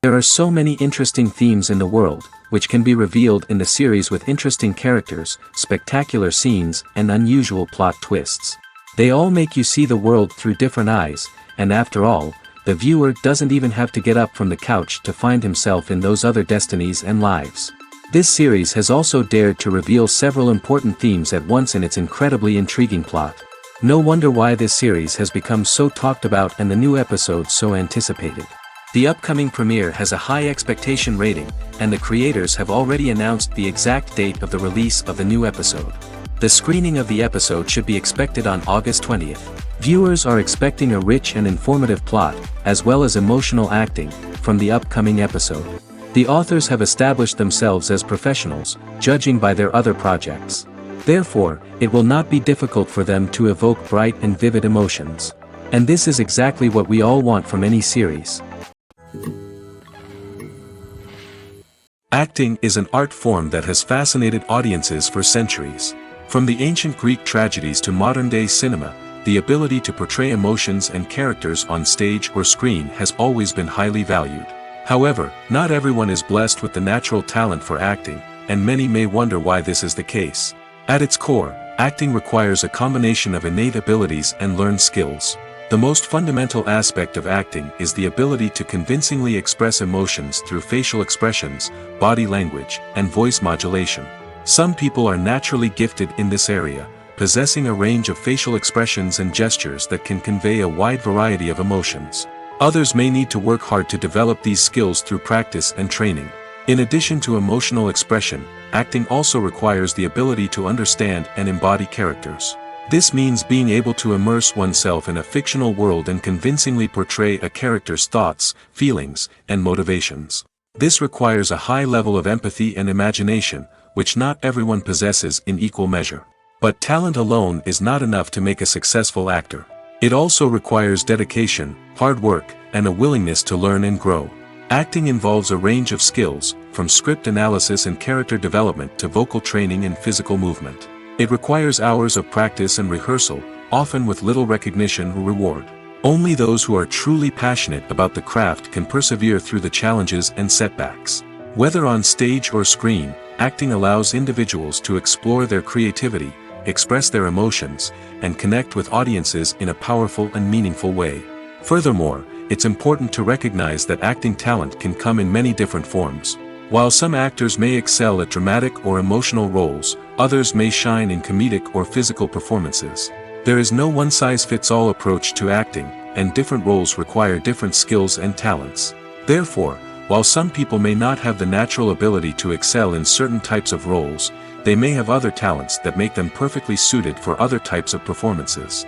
There are so many interesting themes in the world, which can be revealed in the series with interesting characters, spectacular scenes, and unusual plot twists. They all make you see the world through different eyes, and after all, the viewer doesn't even have to get up from the couch to find himself in those other destinies and lives. This series has also dared to reveal several important themes at once in its incredibly intriguing plot. No wonder why this series has become so talked about and the new episodes so anticipated. The upcoming premiere has a high expectation rating, and the creators have already announced the exact date of the release of the new episode. The screening of the episode should be expected on August 20th. Viewers are expecting a rich and informative plot, as well as emotional acting, from the upcoming episode. The authors have established themselves as professionals, judging by their other projects. Therefore, it will not be difficult for them to evoke bright and vivid emotions. And this is exactly what we all want from any series. Acting is an art form that has fascinated audiences for centuries. From the ancient Greek tragedies to modern-day cinema, the ability to portray emotions and characters on stage or screen has always been highly valued. However, not everyone is blessed with the natural talent for acting, and many may wonder why this is the case. At its core, acting requires a combination of innate abilities and learned skills. The most fundamental aspect of acting is the ability to convincingly express emotions through facial expressions, body language, and voice modulation. Some people are naturally gifted in this area, possessing a range of facial expressions and gestures that can convey a wide variety of emotions. Others may need to work hard to develop these skills through practice and training. In addition to emotional expression, acting also requires the ability to understand and embody characters. This means being able to immerse oneself in a fictional world and convincingly portray a character's thoughts, feelings, and motivations. This requires a high level of empathy and imagination, which not everyone possesses in equal measure. But talent alone is not enough to make a successful actor. It also requires dedication, hard work, and a willingness to learn and grow. Acting involves a range of skills, from script analysis and character development to vocal training and physical movement. It requires hours of practice and rehearsal, often with little recognition or reward. Only those who are truly passionate about the craft can persevere through the challenges and setbacks. Whether on stage or screen, acting allows individuals to explore their creativity, express their emotions, and connect with audiences in a powerful and meaningful way. Furthermore, it's important to recognize that acting talent can come in many different forms. While some actors may excel at dramatic or emotional roles, others may shine in comedic or physical performances. There is no one-size-fits-all approach to acting, and different roles require different skills and talents. Therefore, while some people may not have the natural ability to excel in certain types of roles, they may have other talents that make them perfectly suited for other types of performances.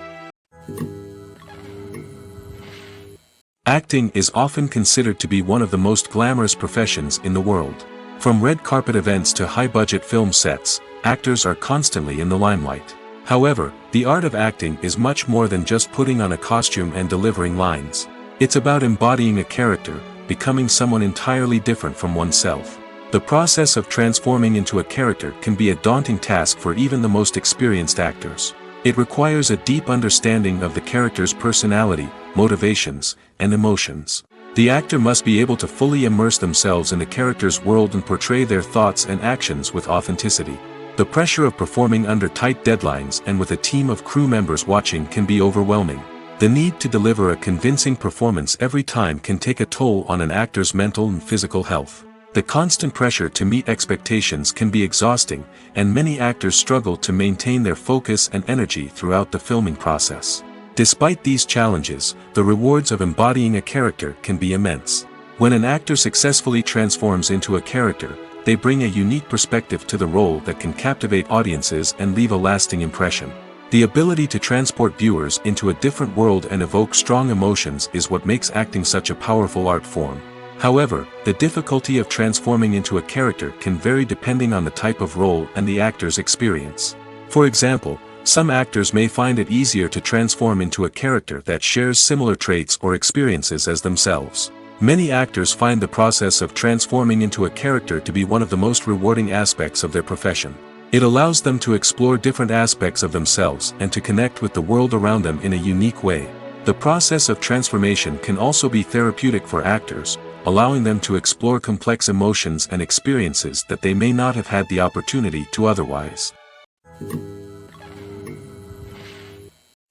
Acting is often considered to be one of the most glamorous professions in the world. From red carpet events to high-budget film sets, actors are constantly in the limelight. However, the art of acting is much more than just putting on a costume and delivering lines. It's about embodying a character, becoming someone entirely different from oneself. The process of transforming into a character can be a daunting task for even the most experienced actors. It requires a deep understanding of the character's personality, motivations, and emotions. The actor must be able to fully immerse themselves in the character's world and portray their thoughts and actions with authenticity. The pressure of performing under tight deadlines and with a team of crew members watching can be overwhelming. The need to deliver a convincing performance every time can take a toll on an actor's mental and physical health. The constant pressure to meet expectations can be exhausting, and many actors struggle to maintain their focus and energy throughout the filming process. Despite these challenges, the rewards of embodying a character can be immense. When an actor successfully transforms into a character, they bring a unique perspective to the role that can captivate audiences and leave a lasting impression. The ability to transport viewers into a different world and evoke strong emotions is what makes acting such a powerful art form. However, the difficulty of transforming into a character can vary depending on the type of role and the actor's experience. For example, some actors may find it easier to transform into a character that shares similar traits or experiences as themselves. Many actors find the process of transforming into a character to be one of the most rewarding aspects of their profession. It allows them to explore different aspects of themselves and to connect with the world around them in a unique way. The process of transformation can also be therapeutic for actors, allowing them to explore complex emotions and experiences that they may not have had the opportunity to otherwise.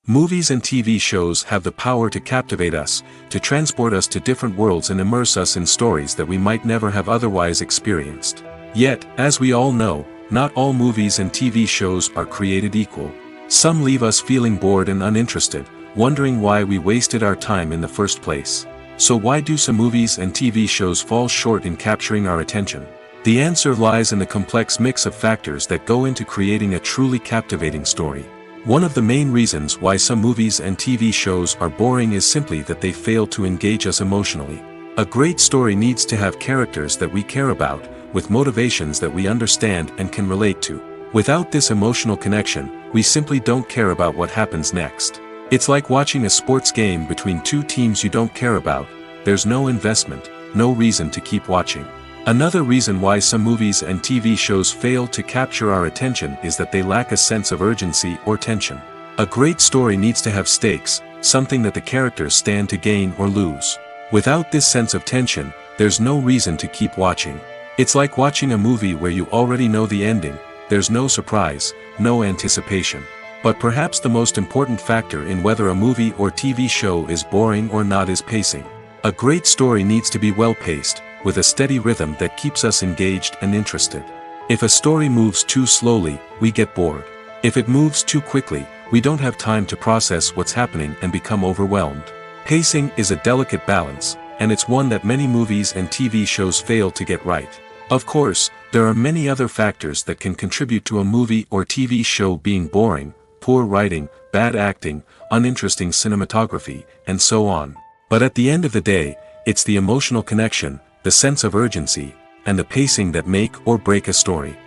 Movies and TV shows have the power to captivate us, to transport us to different worlds and immerse us in stories that we might never have otherwise experienced. Yet, as we all know, not all movies and TV shows are created equal. Some leave us feeling bored and uninterested, wondering why we wasted our time in the first place. So why do some movies and TV shows fall short in capturing our attention? The answer lies in the complex mix of factors that go into creating a truly captivating story. One of the main reasons why some movies and TV shows are boring is simply that they fail to engage us emotionally. A great story needs to have characters that we care about, with motivations that we understand and can relate to. Without this emotional connection, we simply don't care about what happens next. It's like watching a sports game between two teams you don't care about. There's no investment, no reason to keep watching. Another reason why some movies and TV shows fail to capture our attention is that they lack a sense of urgency or tension. A great story needs to have stakes, something that the characters stand to gain or lose. Without this sense of tension, there's no reason to keep watching. It's like watching a movie where you already know the ending. There's no surprise, no anticipation. But perhaps the most important factor in whether a movie or TV show is boring or not is pacing. A great story needs to be well-paced, with a steady rhythm that keeps us engaged and interested. If a story moves too slowly, we get bored. If it moves too quickly, we don't have time to process what's happening and become overwhelmed. Pacing is a delicate balance, and it's one that many movies and TV shows fail to get right. Of course, there are many other factors that can contribute to a movie or TV show being boring: poor writing, bad acting, uninteresting cinematography, and so on. But at the end of the day, it's the emotional connection, the sense of urgency, and the pacing that make or break a story.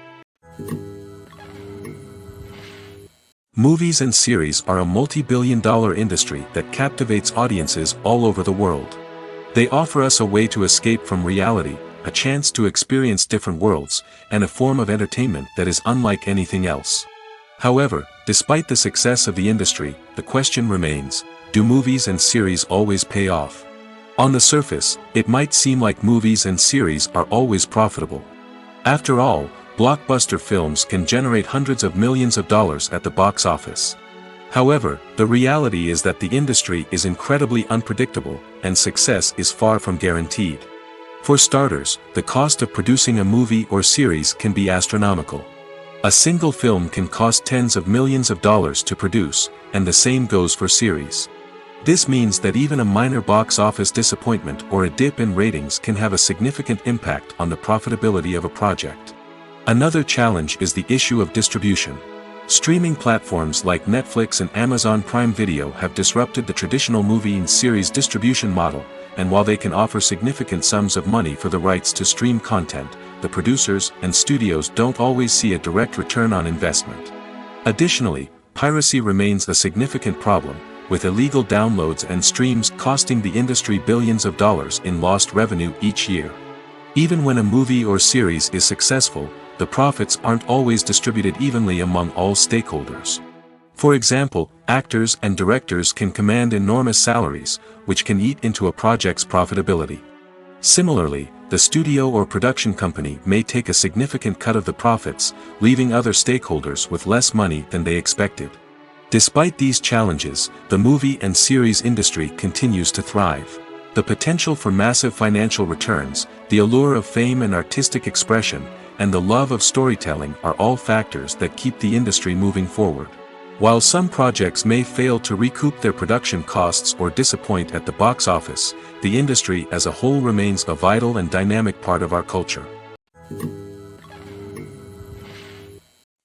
Movies and series are a multi-billion-dollar industry that captivates audiences all over the world. They offer us a way to escape from reality, a chance to experience different worlds, and a form of entertainment that is unlike anything else. However, despite the success of the industry, the question remains: do movies and series always pay off? On the surface, it might seem like movies and series are always profitable. After all, blockbuster films can generate hundreds of millions of dollars at the box office. However, the reality is that the industry is incredibly unpredictable, and success is far from guaranteed. For starters, the cost of producing a movie or series can be astronomical. A single film can cost tens of millions of dollars to produce, and the same goes for series. This means that even a minor box office disappointment or a dip in ratings can have a significant impact on the profitability of a project. Another challenge is the issue of distribution. Streaming platforms like Netflix and Amazon Prime Video have disrupted the traditional movie and series distribution model, and while they can offer significant sums of money for the rights to stream content, the producers and studios don't always see a direct return on investment. Additionally, piracy remains a significant problem, with illegal downloads and streams costing the industry billions of dollars in lost revenue each year. Even when a movie or series is successful, the profits aren't always distributed evenly among all stakeholders. For example, actors and directors can command enormous salaries, which can eat into a project's profitability. Similarly, the studio or production company may take a significant cut of the profits, leaving other stakeholders with less money than they expected. Despite these challenges, the movie and series industry continues to thrive. The potential for massive financial returns, the allure of fame and artistic expression, and the love of storytelling are all factors that keep the industry moving forward. While some projects may fail to recoup their production costs or disappoint at the box office, the industry as a whole remains a vital and dynamic part of our culture.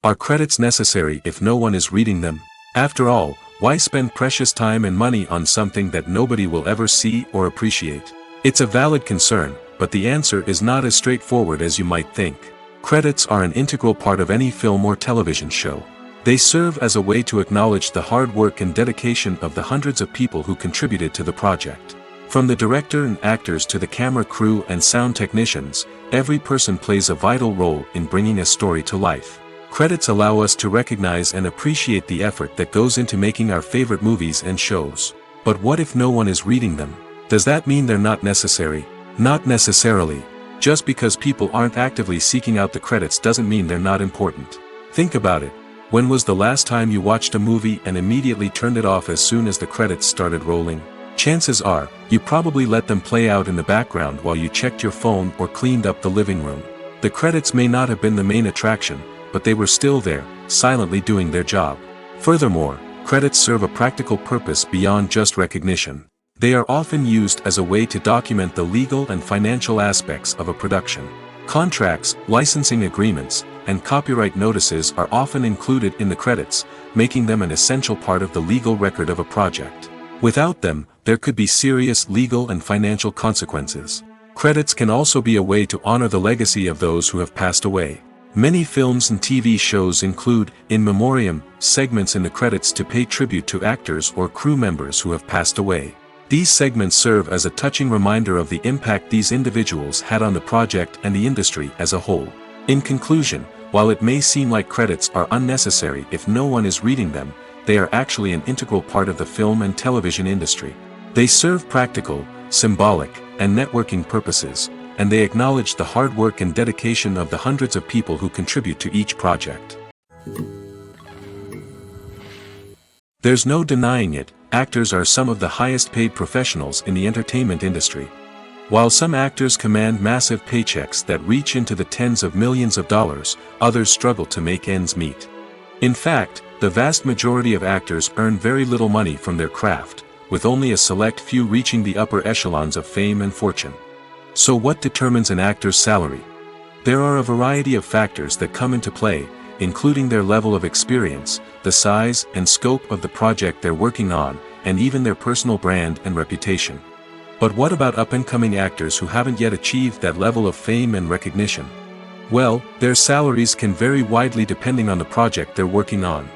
Are credits necessary if no one is reading them? After all, why spend precious time and money on something that nobody will ever see or appreciate? It's a valid concern, but the answer is not as straightforward as you might think. Credits are an integral part of any film or television show. They serve as a way to acknowledge the hard work and dedication of the hundreds of people who contributed to the project. From the director and actors to the camera crew and sound technicians, every person plays a vital role in bringing a story to life. Credits allow us to recognize and appreciate the effort that goes into making our favorite movies and shows. But what if no one is reading them? Does that mean they're not necessary? Not necessarily. Just because people aren't actively seeking out the credits doesn't mean they're not important. Think about it. When was the last time you watched a movie and immediately turned it off as soon as the credits started rolling? Chances are, you probably let them play out in the background while you checked your phone or cleaned up the living room. The credits may not have been the main attraction, but they were still there, silently doing their job. Furthermore, credits serve a practical purpose beyond just recognition. They are often used as a way to document the legal and financial aspects of a production. Contracts, licensing agreements, and copyright notices are often included in the credits, making them an essential part of the legal record of a project. Without them, there could be serious legal and financial consequences. Credits can also be a way to honor the legacy of those who have passed away. Many films and TV shows include, in memoriam, segments in the credits to pay tribute to actors or crew members who have passed away. These segments serve as a touching reminder of the impact these individuals had on the project and the industry as a whole. In conclusion, while it may seem like credits are unnecessary if no one is reading them, they are actually an integral part of the film and television industry. They serve practical, symbolic, and networking purposes, and they acknowledge the hard work and dedication of the hundreds of people who contribute to each project. There's no denying it, actors are some of the highest paid professionals in the entertainment industry. While some actors command massive paychecks that reach into the tens of millions of dollars, others struggle to make ends meet. In fact, the vast majority of actors earn very little money from their craft, with only a select few reaching the upper echelons of fame and fortune. So what determines an actor's salary? There are a variety of factors that come into play, including their level of experience, the size and scope of the project they're working on, and even their personal brand and reputation. But what about up-and-coming actors who haven't yet achieved that level of fame and recognition? Well, their salaries can vary widely depending on the project they're working on.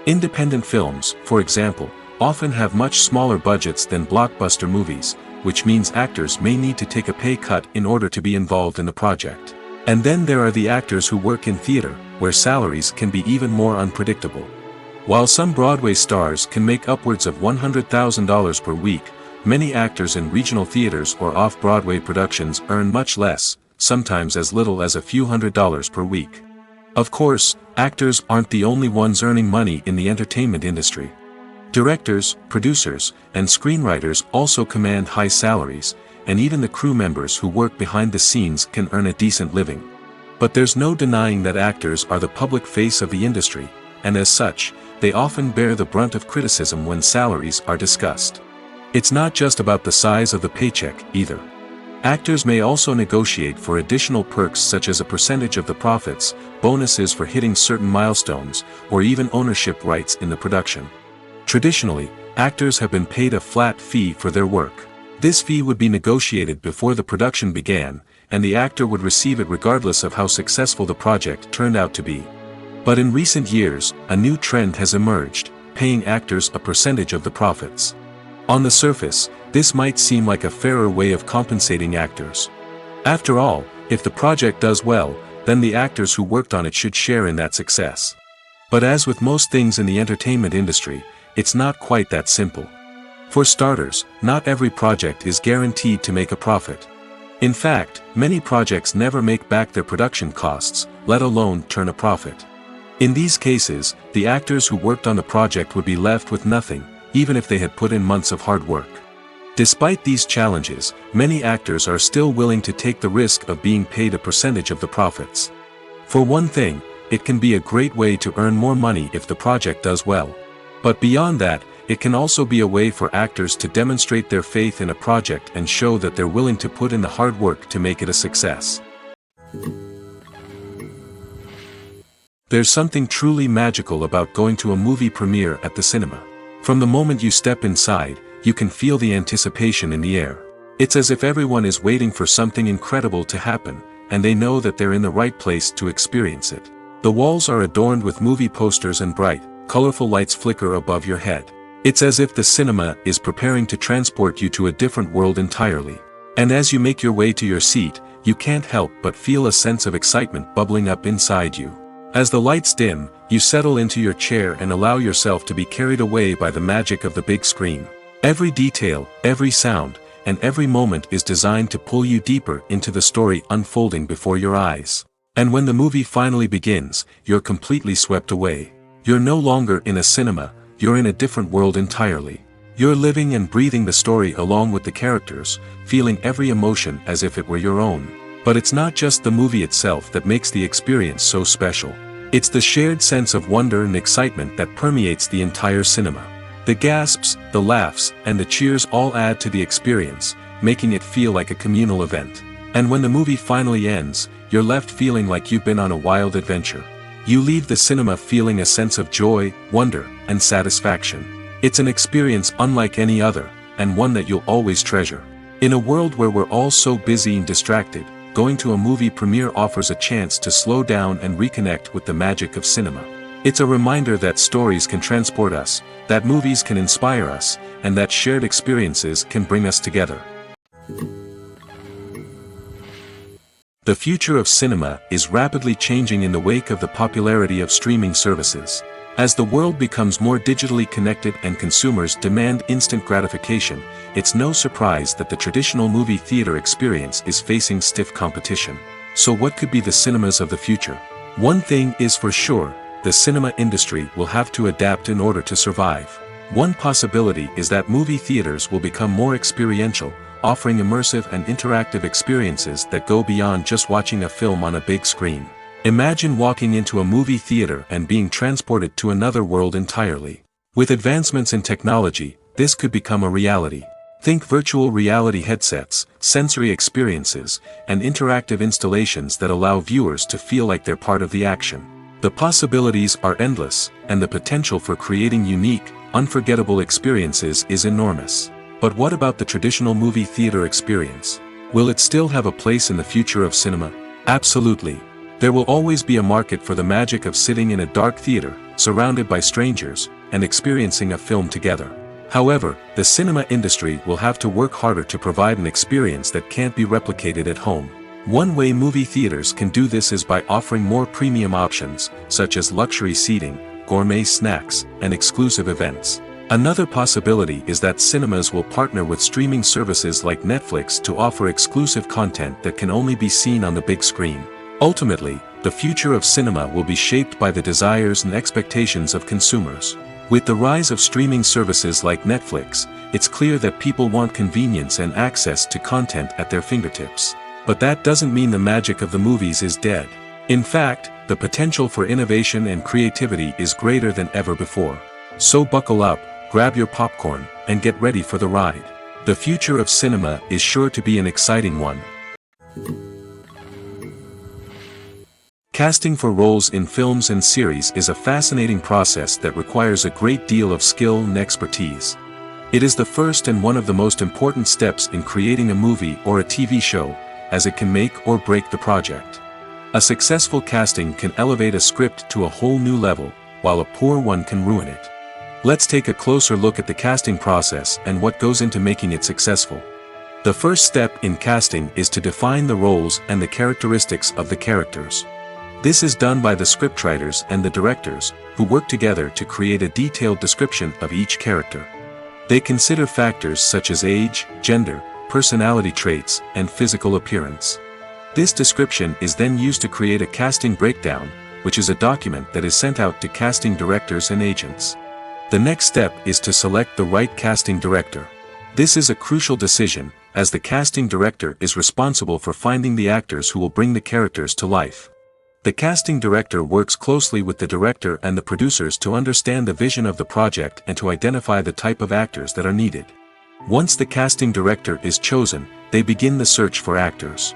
Independent films, for example, often have much smaller budgets than blockbuster movies, which means actors may need to take a pay cut in order to be involved in the project. And then there are the actors who work in theater, where salaries can be even more unpredictable. While some Broadway stars can make upwards of $100,000 per week, many actors in regional theaters or off-Broadway productions earn much less, sometimes as little as a few $100s per week. Of course, actors aren't the only ones earning money in the entertainment industry. Directors, producers, and screenwriters also command high salaries, and even the crew members who work behind the scenes can earn a decent living. But there's no denying that actors are the public face of the industry, and as such, they often bear the brunt of criticism when salaries are discussed. It's not just about the size of the paycheck, either. Actors may also negotiate for additional perks such as a percentage of the profits, bonuses for hitting certain milestones, or even ownership rights in the production. Traditionally, actors have been paid a flat fee for their work. This fee would be negotiated before the production began, and the actor would receive it regardless of how successful the project turned out to be. But in recent years, a new trend has emerged, paying actors a percentage of the profits. On the surface, this might seem like a fairer way of compensating actors. After all, if the project does well, then the actors who worked on it should share in that success. But as with most things in the entertainment industry, it's not quite that simple. For starters, not every project is guaranteed to make a profit. In fact, many projects never make back their production costs, let alone turn a profit. In these cases, the actors who worked on the project would be left with nothing, even if they had put in months of hard work. Despite these challenges, many actors are still willing to take the risk of being paid a percentage of the profits. For one thing, it can be a great way to earn more money if the project does well. But beyond that, it can also be a way for actors to demonstrate their faith in a project and show that they're willing to put in the hard work to make it a success. There's something truly magical about going to a movie premiere at the cinema. From the moment you step inside, you can feel the anticipation in the air. It's as if everyone is waiting for something incredible to happen, and they know that they're in the right place to experience it. The walls are adorned with movie posters and bright, colorful lights flicker above your head. It's as if the cinema is preparing to transport you to a different world entirely. And as you make your way to your seat, you can't help but feel a sense of excitement bubbling up inside you. As the lights dim, you settle into your chair and allow yourself to be carried away by the magic of the big screen. Every detail, every sound, and every moment is designed to pull you deeper into the story unfolding before your eyes. And when the movie finally begins, you're completely swept away. You're no longer in a cinema, you're in a different world entirely. You're living and breathing the story along with the characters, feeling every emotion as if it were your own. But it's not just the movie itself that makes the experience so special. It's the shared sense of wonder and excitement that permeates the entire cinema. The gasps, the laughs, and the cheers all add to the experience, making it feel like a communal event. And when the movie finally ends, you're left feeling like you've been on a wild adventure. You leave the cinema feeling a sense of joy, wonder, and satisfaction. It's an experience unlike any other, and one that you'll always treasure. In a world where we're all so busy and distracted, going to a movie premiere offers a chance to slow down and reconnect with the magic of cinema. It's a reminder that stories can transport us, that movies can inspire us, and that shared experiences can bring us together. The future of cinema is rapidly changing in the wake of the popularity of streaming services. As the world becomes more digitally connected and consumers demand instant gratification, it's no surprise that the traditional movie theater experience is facing stiff competition. So what could be the cinemas of the future? One thing is for sure, the cinema industry will have to adapt in order to survive. One possibility is that movie theaters will become more experiential, offering immersive and interactive experiences that go beyond just watching a film on a big screen. Imagine walking into a movie theater and being transported to another world entirely. With advancements in technology, this could become a reality. Think virtual reality headsets, sensory experiences, and interactive installations that allow viewers to feel like they're part of the action. The possibilities are endless, and the potential for creating unique, unforgettable experiences is enormous. But what about the traditional movie theater experience? Will it still have a place in the future of cinema? Absolutely. There will always be a market for the magic of sitting in a dark theater, surrounded by strangers, and experiencing a film together. However, the cinema industry will have to work harder to provide an experience that can't be replicated at home. One way movie theaters can do this is by offering more premium options, such as luxury seating, gourmet snacks, and exclusive events. Another possibility is that cinemas will partner with streaming services like Netflix to offer exclusive content that can only be seen on the big screen. Ultimately, the future of cinema will be shaped by the desires and expectations of consumers. With the rise of streaming services like Netflix, it's clear that people want convenience and access to content at their fingertips. But that doesn't mean the magic of the movies is dead. In fact, the potential for innovation and creativity is greater than ever before. So buckle up, grab your popcorn, and get ready for the ride. The future of cinema is sure to be an exciting one. Casting for roles in films and series is a fascinating process that requires a great deal of skill and expertise. It is the first and one of the most important steps in creating a movie or a TV show, as it can make or break the project. A successful casting can elevate a script to a whole new level, while a poor one can ruin it. Let's take a closer look at the casting process and what goes into making it successful. The first step in casting is to define the roles and the characteristics of the characters. This is done by the scriptwriters and the directors, who work together to create a detailed description of each character. They consider factors such as age, gender, personality traits, and physical appearance. This description is then used to create a casting breakdown, which is a document that is sent out to casting directors and agents. The next step is to select the right casting director. This is a crucial decision, as the casting director is responsible for finding the actors who will bring the characters to life. The casting director works closely with the director and the producers to understand the vision of the project and to identify the type of actors that are needed. Once the casting director is chosen, they begin the search for actors.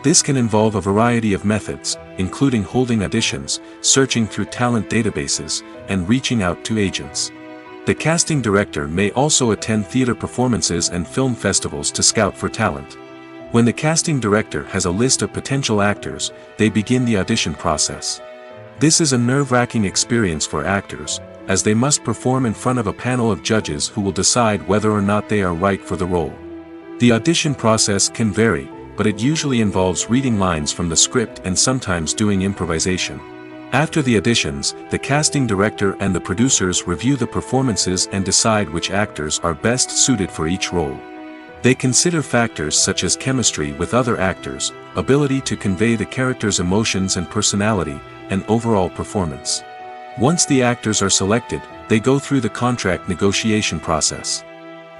This can involve a variety of methods, including holding auditions, searching through talent databases, and reaching out to agents. The casting director may also attend theater performances and film festivals to scout for talent. When the casting director has a list of potential actors, they begin the audition process. This is a nerve-wracking experience for actors, as they must perform in front of a panel of judges who will decide whether or not they are right for the role. The audition process can vary, but it usually involves reading lines from the script and sometimes doing improvisation. After the auditions, the casting director and the producers review the performances and decide which actors are best suited for each role. They consider factors such as chemistry with other actors, ability to convey the character's emotions and personality, and overall performance. Once the actors are selected, they go through the contract negotiation process.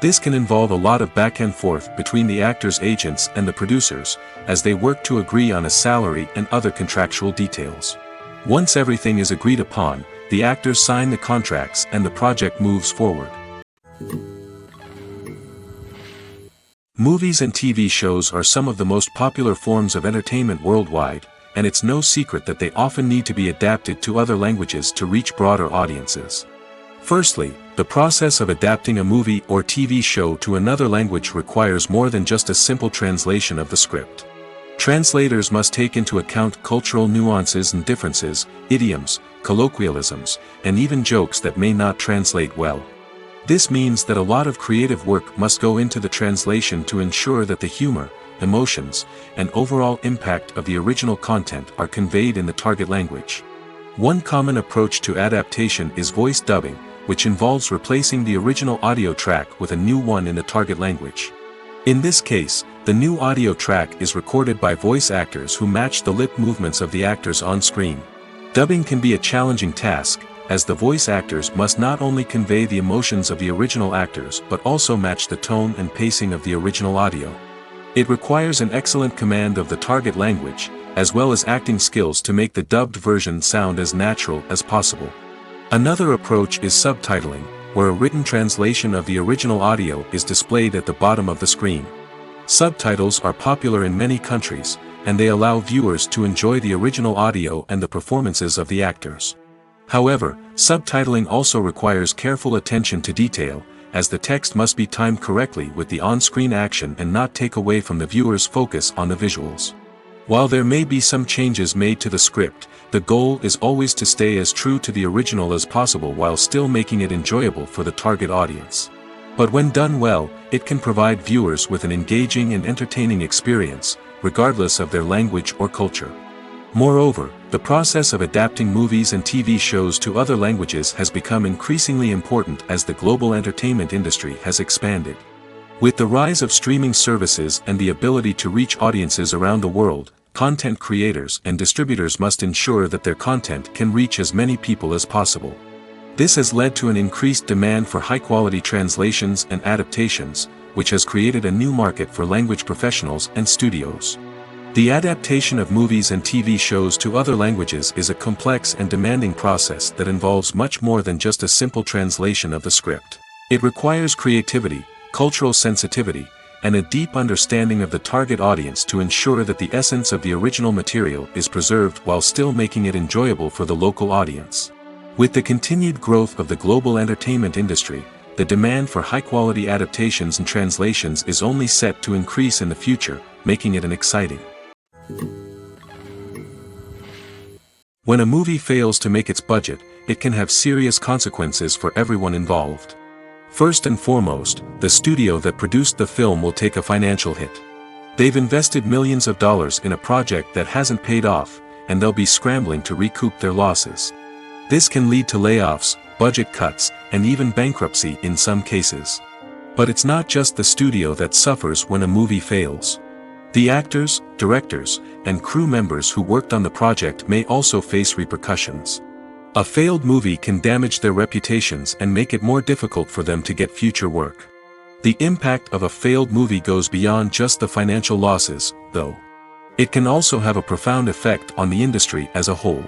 This can involve a lot of back and forth between the actors' agents and the producers, as they work to agree on a salary and other contractual details. Once everything is agreed upon, the actors sign the contracts and the project moves forward. Movies and TV shows are some of the most popular forms of entertainment worldwide, and it's no secret that they often need to be adapted to other languages to reach broader audiences. Firstly, the process of adapting a movie or TV show to another language requires more than just a simple translation of the script. Translators must take into account cultural nuances and differences, idioms, colloquialisms, and even jokes that may not translate well. This means that a lot of creative work must go into the translation to ensure that the humor, emotions, and overall impact of the original content are conveyed in the target language. One common approach to adaptation is voice dubbing, which involves replacing the original audio track with a new one in the target language. In this case, the new audio track is recorded by voice actors who match the lip movements of the actors on screen. Dubbing can be a challenging task, as the voice actors must not only convey the emotions of the original actors but also match the tone and pacing of the original audio. It requires an excellent command of the target language, as well as acting skills to make the dubbed version sound as natural as possible. Another approach is subtitling, where a written translation of the original audio is displayed at the bottom of the screen. Subtitles are popular in many countries, and they allow viewers to enjoy the original audio and the performances of the actors. However, subtitling also requires careful attention to detail, as the text must be timed correctly with the on-screen action and not take away from the viewer's focus on the visuals. While there may be some changes made to the script, the goal is always to stay as true to the original as possible while still making it enjoyable for the target audience. But when done well, it can provide viewers with an engaging and entertaining experience, regardless of their language or culture. Moreover, the process of adapting movies and TV shows to other languages has become increasingly important as the global entertainment industry has expanded. With the rise of streaming services and the ability to reach audiences around the world, content creators and distributors must ensure that their content can reach as many people as possible. This has led to an increased demand for high-quality translations and adaptations, which has created a new market for language professionals and studios. The adaptation of movies and TV shows to other languages is a complex and demanding process that involves much more than just a simple translation of the script. It requires creativity, cultural sensitivity, and a deep understanding of the target audience to ensure that the essence of the original material is preserved while still making it enjoyable for the local audience. With the continued growth of the global entertainment industry, the demand for high-quality adaptations and translations is only set to increase in the future, making it exciting. When a movie fails to make its budget, it can have serious consequences for everyone involved. First and foremost, the studio that produced the film will take a financial hit. They've invested millions of dollars in a project that hasn't paid off, and they'll be scrambling to recoup their losses. This can lead to layoffs, budget cuts, and even bankruptcy in some cases. But it's not just the studio that suffers when a movie fails. The actors, directors, and crew members who worked on the project may also face repercussions. A failed movie can damage their reputations and make it more difficult for them to get future work. The impact of a failed movie goes beyond just the financial losses, though. It can also have a profound effect on the industry as a whole.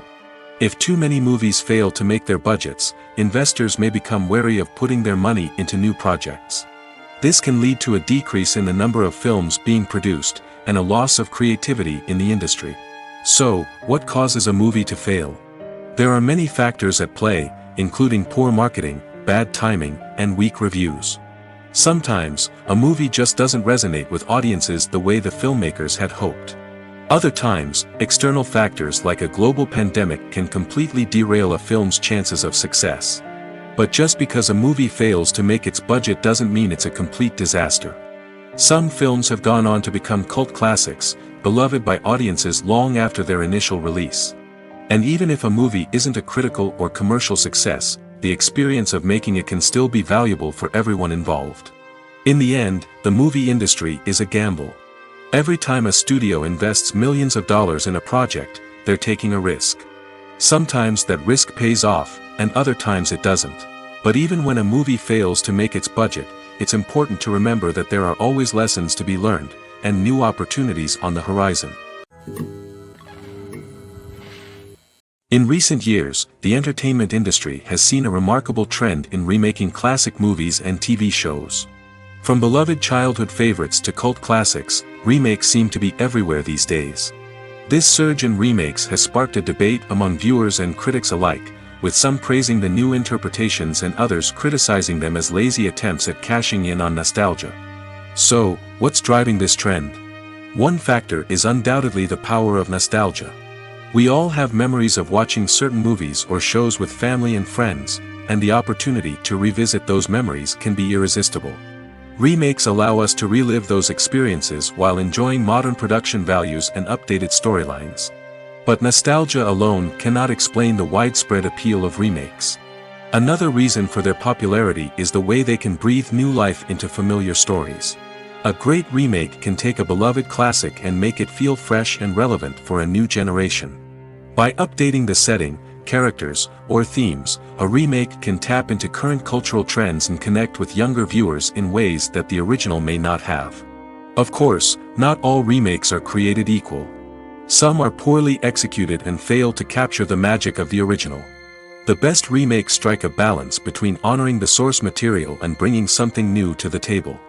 If too many movies fail to make their budgets, investors may become wary of putting their money into new projects. This can lead to a decrease in the number of films being produced, and a loss of creativity in the industry. So, what causes a movie to fail? There are many factors at play, including poor marketing, bad timing, and weak reviews. Sometimes, a movie just doesn't resonate with audiences the way the filmmakers had hoped. Other times, external factors like a global pandemic can completely derail a film's chances of success. But just because a movie fails to make its budget doesn't mean it's a complete disaster. Some films have gone on to become cult classics, beloved by audiences long after their initial release. And even if a movie isn't a critical or commercial success, the experience of making it can still be valuable for everyone involved. In the end, the movie industry is a gamble. Every time a studio invests millions of dollars in a project, they're taking a risk. Sometimes that risk pays off, and other times it doesn't. But even when a movie fails to make its budget, it's important to remember that there are always lessons to be learned, and new opportunities on the horizon. In recent years, the entertainment industry has seen a remarkable trend in remaking classic movies and TV shows. From beloved childhood favorites to cult classics, remakes seem to be everywhere these days. This surge in remakes has sparked a debate among viewers and critics alike, with some praising the new interpretations and others criticizing them as lazy attempts at cashing in on nostalgia. So, what's driving this trend? One factor is undoubtedly the power of nostalgia. We all have memories of watching certain movies or shows with family and friends, and the opportunity to revisit those memories can be irresistible. Remakes allow us to relive those experiences while enjoying modern production values and updated storylines. But nostalgia alone cannot explain the widespread appeal of remakes. Another reason for their popularity is the way they can breathe new life into familiar stories. A great remake can take a beloved classic and make it feel fresh and relevant for a new generation. By updating the setting, characters, or themes, a remake can tap into current cultural trends and connect with younger viewers in ways that the original may not have. Of course, not all remakes are created equal. Some are poorly executed and fail to capture the magic of the original. The best remakes strike a balance between honoring the source material and bringing something new to the table.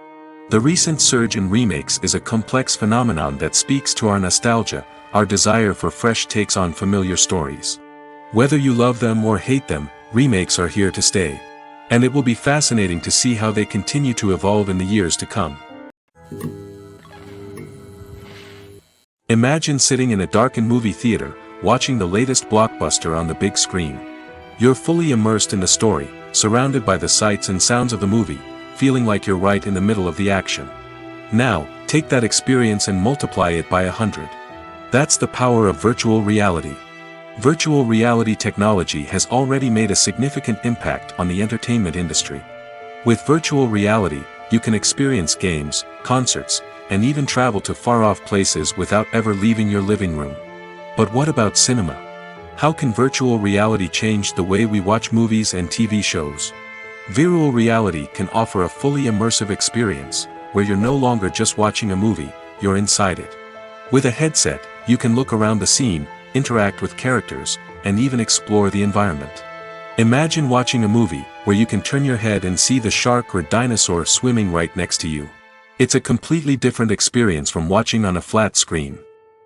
The recent surge in remakes is a complex phenomenon that speaks to our nostalgia, our desire for fresh takes on familiar stories. Whether you love them or hate them, remakes are here to stay. And it will be fascinating to see how they continue to evolve in the years to come. Imagine sitting in a darkened movie theater, watching the latest blockbuster on the big screen. You're fully immersed in the story, surrounded by the sights and sounds of the movie, feeling like you're right in the middle of the action. Now, take that experience and multiply it by 100. That's the power of virtual reality. Virtual reality technology has already made a significant impact on the entertainment industry. With virtual reality, you can experience games, concerts, and even travel to far-off places without ever leaving your living room. But what about cinema? How can virtual reality change the way we watch movies and TV shows? Virtual reality can offer a fully immersive experience, where you're no longer just watching a movie, you're inside it. With a headset, you can look around the scene, interact with characters, and even explore the environment. Imagine watching a movie where you can turn your head and see the shark or dinosaur swimming right next to you. It's a completely different experience from watching on a flat screen.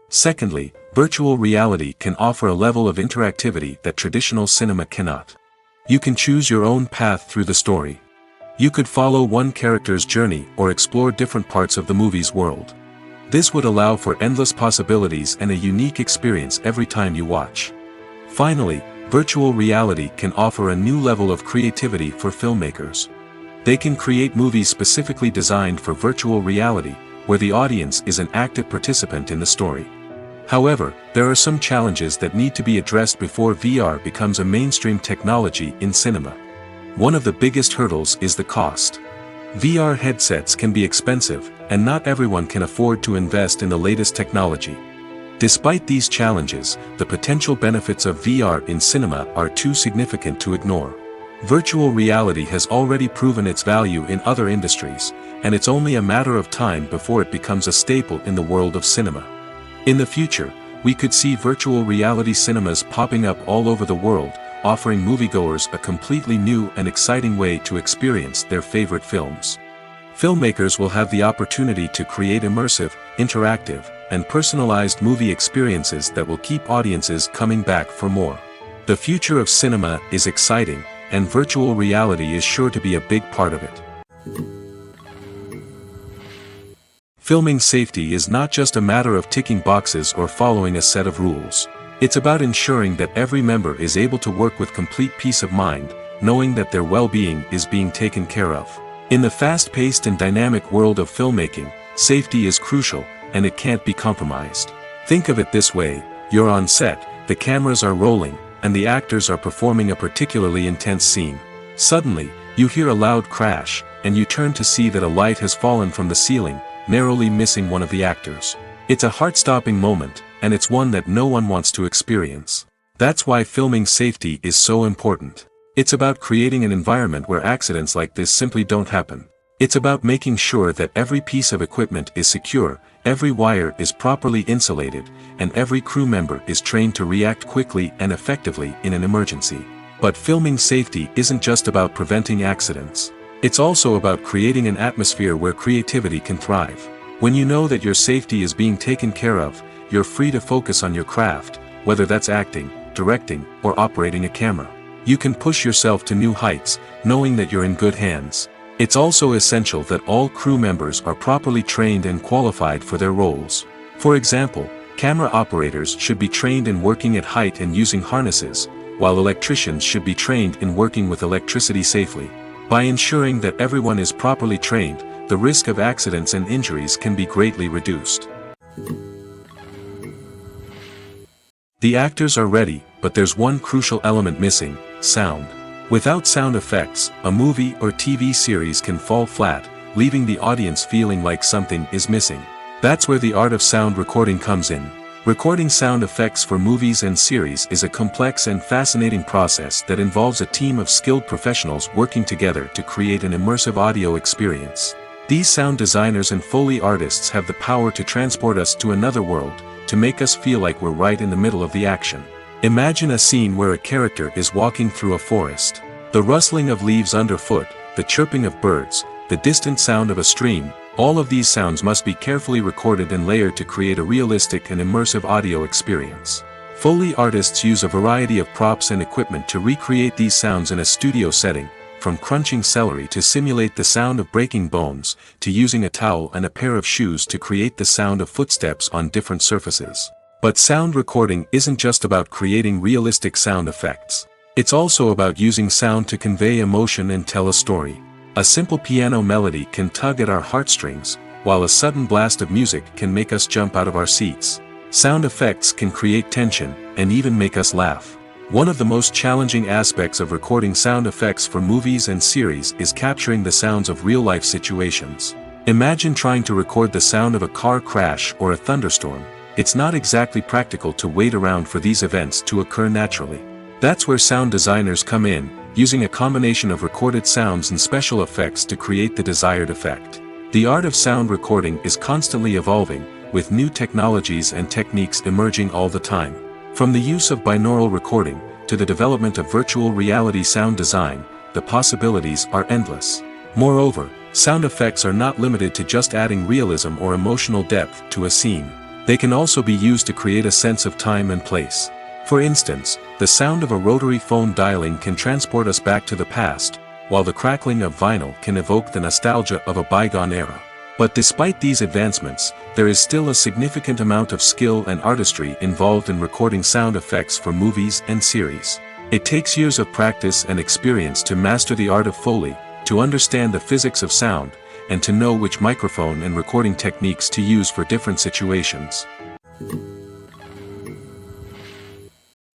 Secondly, virtual reality can offer a level of interactivity that traditional cinema cannot. You can choose your own path through the story. You could follow one character's journey or explore different parts of the movie's world. This would allow for endless possibilities and a unique experience every time you watch. Finally, virtual reality can offer a new level of creativity for filmmakers. They can create movies specifically designed for virtual reality, where the audience is an active participant in the story. However, there are some challenges that need to be addressed before VR becomes a mainstream technology in cinema. One of the biggest hurdles is the cost. VR headsets can be expensive, and not everyone can afford to invest in the latest technology. Despite these challenges, the potential benefits of VR in cinema are too significant to ignore. Virtual reality has already proven its value in other industries, and it's only a matter of time before it becomes a staple in the world of cinema. In the future, we could see virtual reality cinemas popping up all over the world, offering moviegoers a completely new and exciting way to experience their favorite films. Filmmakers will have the opportunity to create immersive, interactive, and personalized movie experiences that will keep audiences coming back for more. The future of cinema is exciting, and virtual reality is sure to be a big part of it. Filming safety is not just a matter of ticking boxes or following a set of rules. It's about ensuring that every member is able to work with complete peace of mind, knowing that their well-being is being taken care of. In the fast-paced and dynamic world of filmmaking, safety is crucial, and it can't be compromised. Think of it this way: you're on set, the cameras are rolling, and the actors are performing a particularly intense scene. Suddenly, you hear a loud crash, and you turn to see that a light has fallen from the ceiling, narrowly missing one of the actors. It's a heart-stopping moment, and it's one that no one wants to experience. That's why filming safety is so important. It's about creating an environment where accidents like this simply don't happen. It's about making sure that every piece of equipment is secure, every wire is properly insulated, and every crew member is trained to react quickly and effectively in an emergency. But filming safety isn't just about preventing accidents. It's also about creating an atmosphere where creativity can thrive. When you know that your safety is being taken care of, you're free to focus on your craft, whether that's acting, directing, or operating a camera. You can push yourself to new heights, knowing that you're in good hands. It's also essential that all crew members are properly trained and qualified for their roles. For example, camera operators should be trained in working at height and using harnesses, while electricians should be trained in working with electricity safely. By ensuring that everyone is properly trained, the risk of accidents and injuries can be greatly reduced. The actors are ready, but there's one crucial element missing: sound. Without sound effects, a movie or TV series can fall flat, leaving the audience feeling like something is missing. That's where the art of sound recording comes in. Recording sound effects for movies and series is a complex and fascinating process that involves a team of skilled professionals working together to create an immersive audio experience. These sound designers and Foley artists have the power to transport us to another world, to make us feel like we're right in the middle of the action. Imagine a scene where a character is walking through a forest. The rustling of leaves underfoot, the chirping of birds, the distant sound of a stream, all of these sounds must be carefully recorded and layered to create a realistic and immersive audio experience. Foley artists use a variety of props and equipment to recreate these sounds in a studio setting, from crunching celery to simulate the sound of breaking bones, to using a towel and a pair of shoes to create the sound of footsteps on different surfaces. But sound recording isn't just about creating realistic sound effects. It's also about using sound to convey emotion and tell a story. A simple piano melody can tug at our heartstrings, while a sudden blast of music can make us jump out of our seats. Sound effects can create tension, and even make us laugh. One of the most challenging aspects of recording sound effects for movies and series is capturing the sounds of real-life situations. Imagine trying to record the sound of a car crash or a thunderstorm. It's not exactly practical to wait around for these events to occur naturally. That's where sound designers come in, using a combination of recorded sounds and special effects to create the desired effect. The art of sound recording is constantly evolving, with new technologies and techniques emerging all the time. From the use of binaural recording, to the development of virtual reality sound design, the possibilities are endless. Moreover, sound effects are not limited to just adding realism or emotional depth to a scene. They can also be used to create a sense of time and place. For instance, the sound of a rotary phone dialing can transport us back to the past, while the crackling of vinyl can evoke the nostalgia of a bygone era. But despite these advancements, there is still a significant amount of skill and artistry involved in recording sound effects for movies and series. It takes years of practice and experience to master the art of Foley, to understand the physics of sound, and to know which microphone and recording techniques to use for different situations.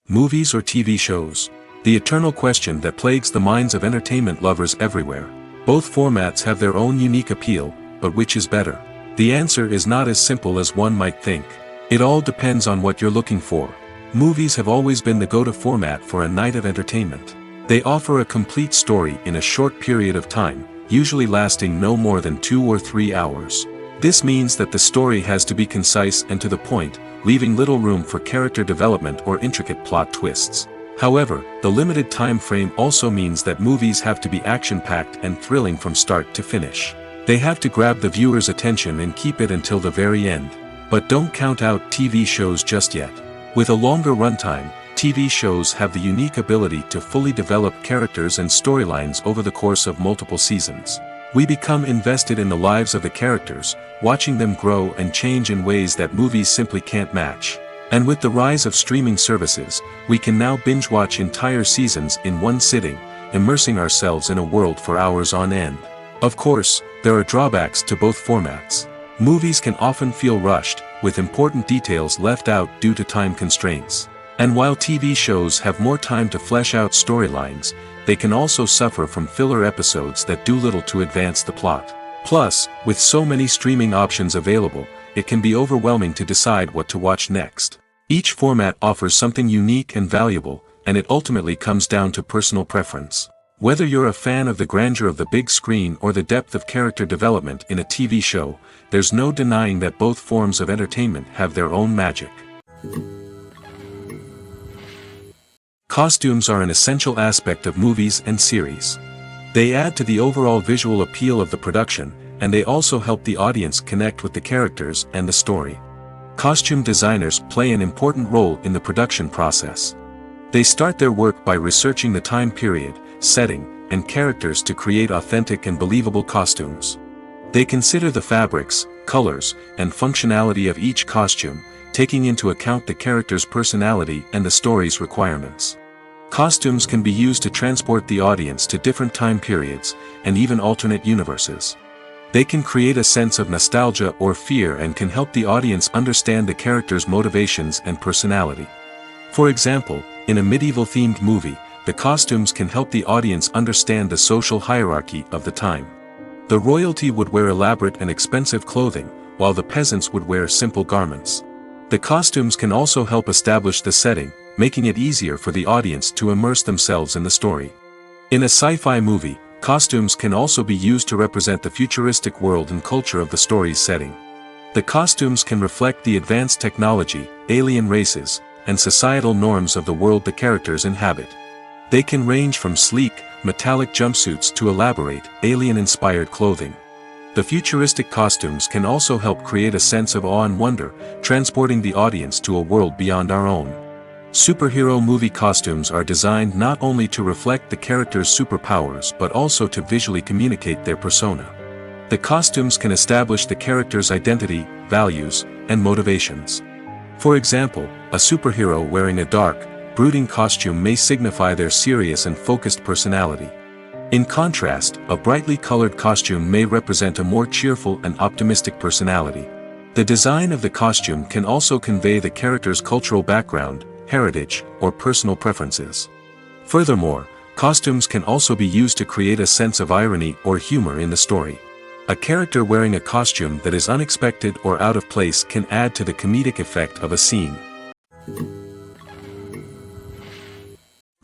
Movies or TV shows? The eternal question that plagues the minds of entertainment lovers everywhere. Both formats have their own unique appeal, but which is better? The answer is not as simple as one might think. It all depends on what you're looking for. Movies have always been the go-to format for a night of entertainment. They offer a complete story in a short period of time, usually lasting no more than 2 or 3 hours. This means that the story has to be concise and to the point, leaving little room for character development or intricate plot twists. However, the limited time frame also means that movies have to be action-packed and thrilling from start to finish. They have to grab the viewer's attention and keep it until the very end. But don't count out TV shows just yet. With a longer runtime, TV shows have the unique ability to fully develop characters and storylines over the course of multiple seasons. We become invested in the lives of the characters, watching them grow and change in ways that movies simply can't match. And with the rise of streaming services, we can now binge-watch entire seasons in one sitting, immersing ourselves in a world for hours on end. Of course, there are drawbacks to both formats. Movies can often feel rushed, with important details left out due to time constraints. And while TV shows have more time to flesh out storylines, they can also suffer from filler episodes that do little to advance the plot. Plus, with so many streaming options available, it can be overwhelming to decide what to watch next. Each format offers something unique and valuable, and it ultimately comes down to personal preference. Whether you're a fan of the grandeur of the big screen or the depth of character development in a TV show, there's no denying that both forms of entertainment have their own magic. Costumes are an essential aspect of movies and series. They add to the overall visual appeal of the production, and they also help the audience connect with the characters and the story. Costume designers play an important role in the production process. They start their work by researching the time period, setting, and characters to create authentic and believable costumes. They consider the fabrics, colors, and functionality of each costume, taking into account the character's personality and the story's requirements. Costumes can be used to transport the audience to different time periods, and even alternate universes. They can create a sense of nostalgia or fear and can help the audience understand the character's motivations and personality. For example, in a medieval-themed movie, the costumes can help the audience understand the social hierarchy of the time. The royalty would wear elaborate and expensive clothing, while the peasants would wear simple garments. The costumes can also help establish the setting, making it easier for the audience to immerse themselves in the story. In a sci-fi movie, costumes can also be used to represent the futuristic world and culture of the story's setting. The costumes can reflect the advanced technology, alien races, and societal norms of the world the characters inhabit. They can range from sleek, metallic jumpsuits to elaborate, alien-inspired clothing. The futuristic costumes can also help create a sense of awe and wonder, transporting the audience to a world beyond our own. Superhero movie costumes are designed not only to reflect the character's superpowers but also to visually communicate their persona. The costumes can establish the character's identity, values, and motivations. For example, a superhero wearing a dark, brooding costume may signify their serious and focused personality. In contrast, a brightly colored costume may represent a more cheerful and optimistic personality. The design of the costume can also convey the character's cultural background, heritage, or personal preferences. Furthermore, costumes can also be used to create a sense of irony or humor in the story. A character wearing a costume that is unexpected or out of place can add to the comedic effect of a scene.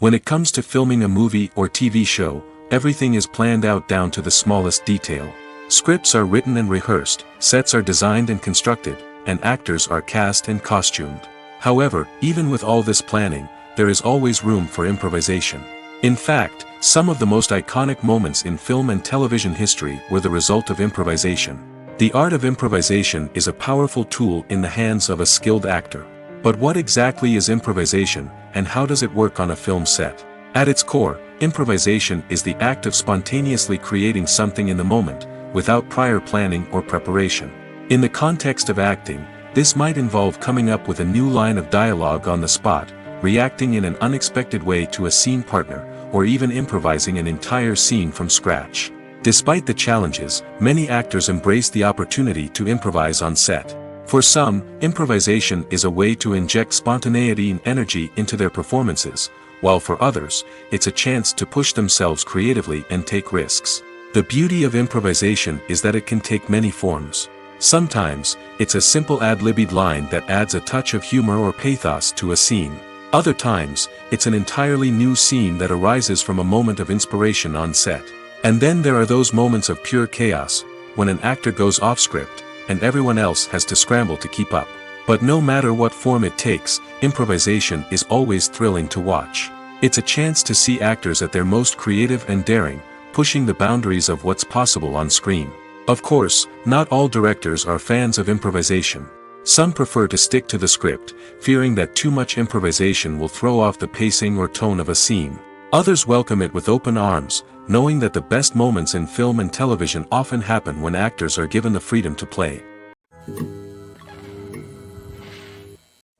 When it comes to filming a movie or TV show, everything is planned out down to the smallest detail. Scripts are written and rehearsed, sets are designed and constructed, and actors are cast and costumed. However, even with all this planning, there is always room for improvisation. In fact, some of the most iconic moments in film and television history were the result of improvisation. The art of improvisation is a powerful tool in the hands of a skilled actor. But what exactly is improvisation, and how does it work on a film set? At its core, improvisation is the act of spontaneously creating something in the moment, without prior planning or preparation. In the context of acting, this might involve coming up with a new line of dialogue on the spot, reacting in an unexpected way to a scene partner, or even improvising an entire scene from scratch. Despite the challenges, many actors embrace the opportunity to improvise on set. For some, improvisation is a way to inject spontaneity and energy into their performances, while for others, it's a chance to push themselves creatively and take risks. The beauty of improvisation is that it can take many forms. Sometimes, it's a simple ad-libbed line that adds a touch of humor or pathos to a scene. Other times, it's an entirely new scene that arises from a moment of inspiration on set. And then there are those moments of pure chaos, when an actor goes off script, and everyone else has to scramble to keep up. But no matter what form it takes, improvisation is always thrilling to watch. It's a chance to see actors at their most creative and daring, pushing the boundaries of what's possible on screen. Of course, not all directors are fans of improvisation. Some prefer to stick to the script, fearing that too much improvisation will throw off the pacing or tone of a scene. Others welcome it with open arms, knowing that the best moments in film and television often happen when actors are given the freedom to play.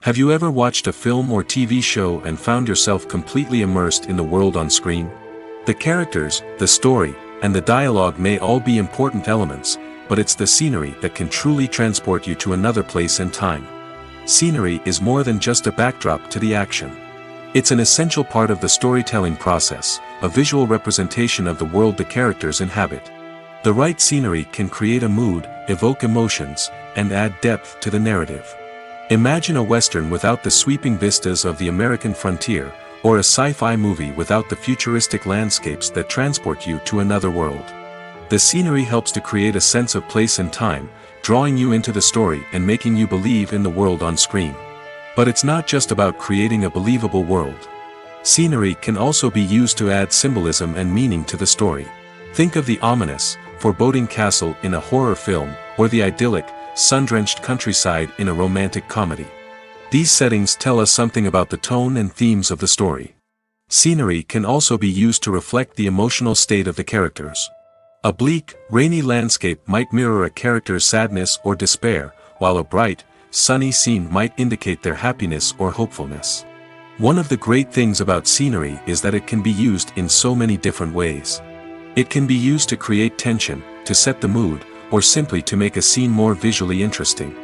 Have you ever watched a film or TV show and found yourself completely immersed in the world on screen? The characters, the story, and the dialogue may all be important elements, but it's the scenery that can truly transport you to another place and time. Scenery is more than just a backdrop to the action. It's an essential part of the storytelling process, a visual representation of the world the characters inhabit. The right scenery can create a mood, evoke emotions, and add depth to the narrative. Imagine a Western without the sweeping vistas of the American frontier, or a sci-fi movie without the futuristic landscapes that transport you to another world. The scenery helps to create a sense of place and time, drawing you into the story and making you believe in the world on screen. But it's not just about creating a believable world. Scenery can also be used to add symbolism and meaning to the story. Think of the ominous, foreboding castle in a horror film, or the idyllic, sun-drenched countryside in a romantic comedy. These settings tell us something about the tone and themes of the story. Scenery can also be used to reflect the emotional state of the characters. A bleak, rainy landscape might mirror a character's sadness or despair, while a bright, sunny scene might indicate their happiness or hopefulness. One of the great things about scenery is that it can be used in so many different ways. It can be used to create tension, to set the mood, or simply to make a scene more visually interesting.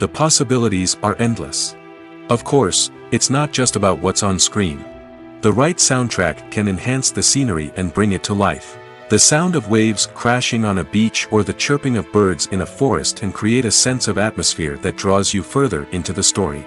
The possibilities are endless. Of course, it's not just about what's on screen. The right soundtrack can enhance the scenery and bring it to life. The sound of waves crashing on a beach or the chirping of birds in a forest can create a sense of atmosphere that draws you further into the story.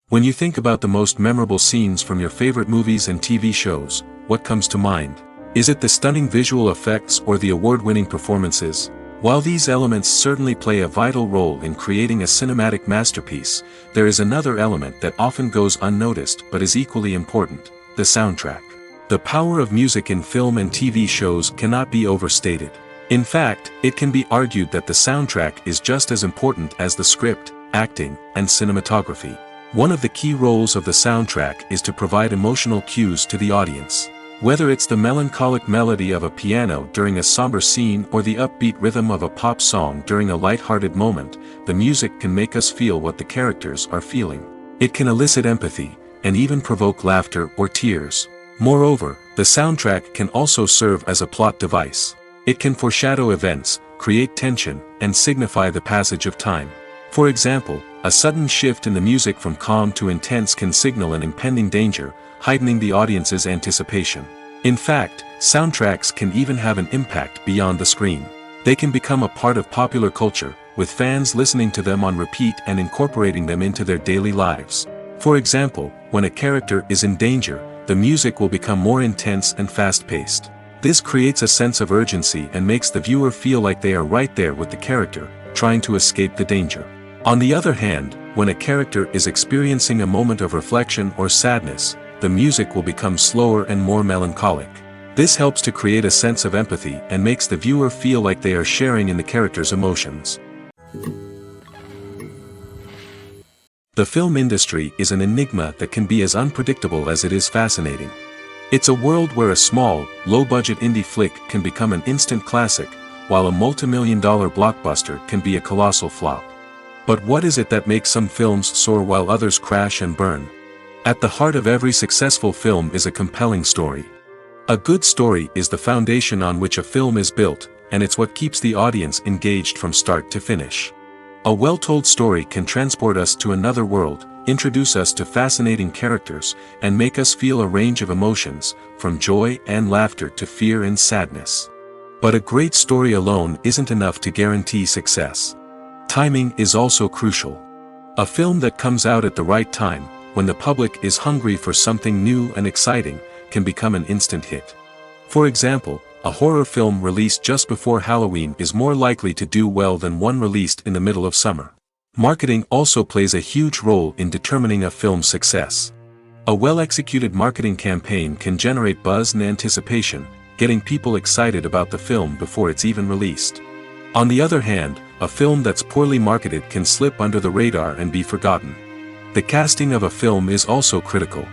When you think about the most memorable scenes from your favorite movies and TV shows, what comes to mind? Is it the stunning visual effects or the award-winning performances? While these elements certainly play a vital role in creating a cinematic masterpiece, there is another element that often goes unnoticed but is equally important: the soundtrack. The power of music in film and TV shows cannot be overstated. In fact, it can be argued that the soundtrack is just as important as the script, acting, and cinematography. One of the key roles of the soundtrack is to provide emotional cues to the audience. Whether it's the melancholic melody of a piano during a somber scene or the upbeat rhythm of a pop song during a light-hearted moment, the music can make us feel what the characters are feeling. It can elicit empathy, and even provoke laughter or tears. Moreover, the soundtrack can also serve as a plot device. It can foreshadow events, create tension, and signify the passage of time. For example, a sudden shift in the music from calm to intense can signal an impending danger, heightening the audience's anticipation. In fact, soundtracks can even have an impact beyond the screen. They can become a part of popular culture, with fans listening to them on repeat and incorporating them into their daily lives. For example, when a character is in danger, the music will become more intense and fast-paced. This creates a sense of urgency and makes the viewer feel like they are right there with the character, trying to escape the danger. On the other hand, when a character is experiencing a moment of reflection or sadness, the music will become slower and more melancholic. This helps to create a sense of empathy and makes the viewer feel like they are sharing in the character's emotions. The film industry is an enigma that can be as unpredictable as it is fascinating. It's a world where a small, low-budget indie flick can become an instant classic, while a multi-million-dollar blockbuster can be a colossal flop. But what is it that makes some films soar while others crash and burn? At the heart of every successful film is a compelling story. A good story is the foundation on which a film is built, and it's what keeps the audience engaged from start to finish. A well-told story can transport us to another world, introduce us to fascinating characters, and make us feel a range of emotions, from joy and laughter to fear and sadness. But a great story alone isn't enough to guarantee success. Timing is also crucial. A film that comes out at the right time, when the public is hungry for something new and exciting, can become an instant hit. For example, a horror film released just before Halloween is more likely to do well than one released in the middle of summer. Marketing also plays a huge role in determining a film's success. A well-executed marketing campaign can generate buzz and anticipation, getting people excited about the film before it's even released. On the other hand, a film that's poorly marketed can slip under the radar and be forgotten. The casting of a film is also critical.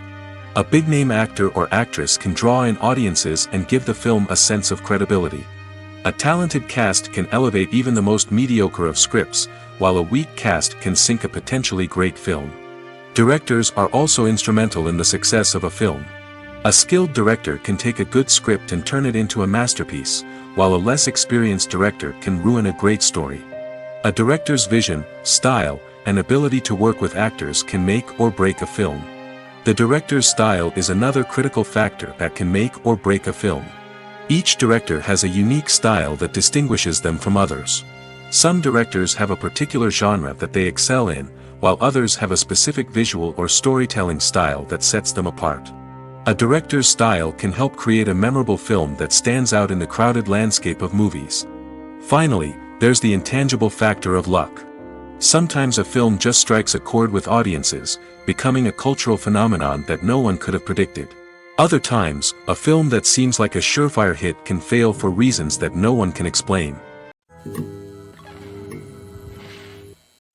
A big-name actor or actress can draw in audiences and give the film a sense of credibility. A talented cast can elevate even the most mediocre of scripts, while a weak cast can sink a potentially great film. Directors are also instrumental in the success of a film. A skilled director can take a good script and turn it into a masterpiece, while a less experienced director can ruin a great story. A director's vision, style, and ability to work with actors can make or break a film. The director's style is another critical factor that can make or break a film. Each director has a unique style that distinguishes them from others. Some directors have a particular genre that they excel in, while others have a specific visual or storytelling style that sets them apart. A director's style can help create a memorable film that stands out in the crowded landscape of movies. Finally, there's the intangible factor of luck. Sometimes a film just strikes a chord with audiences, becoming a cultural phenomenon that no one could have predicted. Other times, a film that seems like a surefire hit can fail for reasons that no one can explain.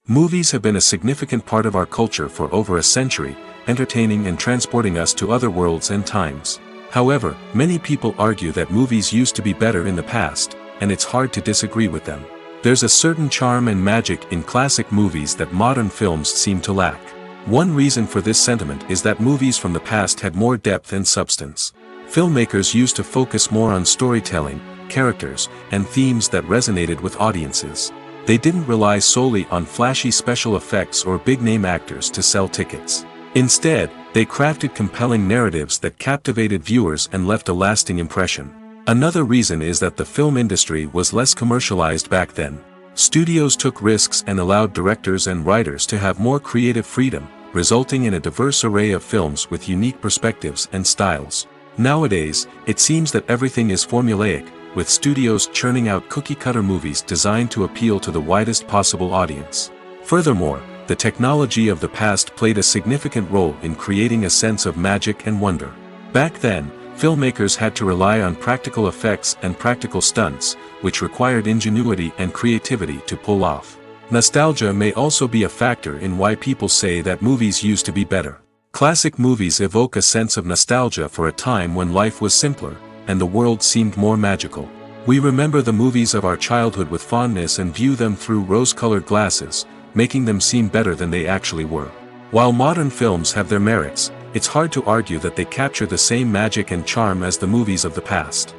Movies have been a significant part of our culture for over a century, entertaining and transporting us to other worlds and times. However, many people argue that movies used to be better in the past, and it's hard to disagree with them. There's a certain charm and magic in classic movies that modern films seem to lack. One reason for this sentiment is that movies from the past had more depth and substance. Filmmakers used to focus more on storytelling, characters, and themes that resonated with audiences. They didn't rely solely on flashy special effects or big-name actors to sell tickets. Instead, they crafted compelling narratives that captivated viewers and left a lasting impression. Another reason is that the film industry was less commercialized back then. Studios took risks and allowed directors and writers to have more creative freedom, resulting in a diverse array of films with unique perspectives and styles. Nowadays, it seems that everything is formulaic, with studios churning out cookie-cutter movies designed to appeal to the widest possible audience. Furthermore, the technology of the past played a significant role in creating a sense of magic and wonder. Back then, filmmakers had to rely on practical effects and practical stunts, which required ingenuity and creativity to pull off. Nostalgia may also be a factor in why people say that movies used to be better. Classic movies evoke a sense of nostalgia for a time when life was simpler, and the world seemed more magical. We remember the movies of our childhood with fondness and view them through rose-colored glasses, making them seem better than they actually were. While modern films have their merits, it's hard to argue that they capture the same magic and charm as the movies of the past.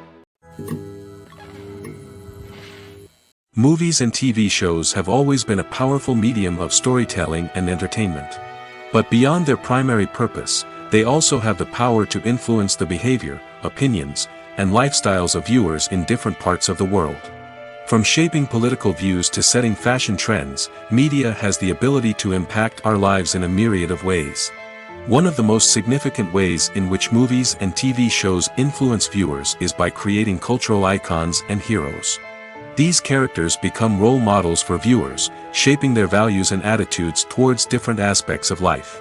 Movies and TV shows have always been a powerful medium of storytelling and entertainment. But beyond their primary purpose, they also have the power to influence the behavior, opinions, and lifestyles of viewers in different parts of the world. From shaping political views to setting fashion trends, media has the ability to impact our lives in a myriad of ways. One of the most significant ways in which movies and TV shows influence viewers is by creating cultural icons and heroes. These characters become role models for viewers, shaping their values and attitudes towards different aspects of life.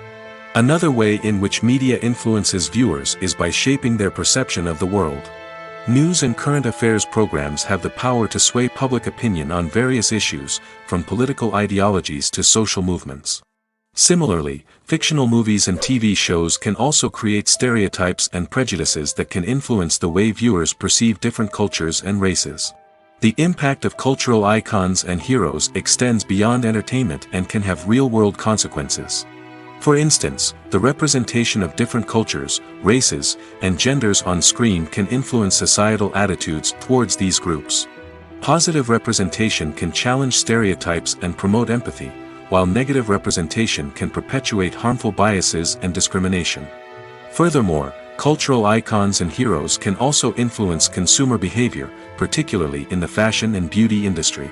Another way in which media influences viewers is by shaping their perception of the world. News and current affairs programs have the power to sway public opinion on various issues, from political ideologies to social movements. Similarly, fictional movies and TV shows can also create stereotypes and prejudices that can influence the way viewers perceive different cultures and races. The impact of cultural icons and heroes extends beyond entertainment and can have real-world consequences. For instance, the representation of different cultures, races, and genders on screen can influence societal attitudes towards these groups. Positive representation can challenge stereotypes and promote empathy, while negative representation can perpetuate harmful biases and discrimination. Furthermore, cultural icons and heroes can also influence consumer behavior, particularly in the fashion and beauty industry.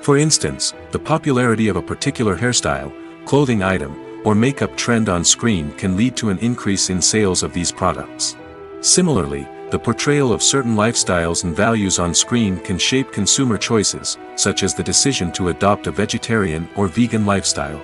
For instance, the popularity of a particular hairstyle, clothing item, or makeup trend on screen can lead to an increase in sales of these products. Similarly, the portrayal of certain lifestyles and values on screen can shape consumer choices, such as the decision to adopt a vegetarian or vegan lifestyle.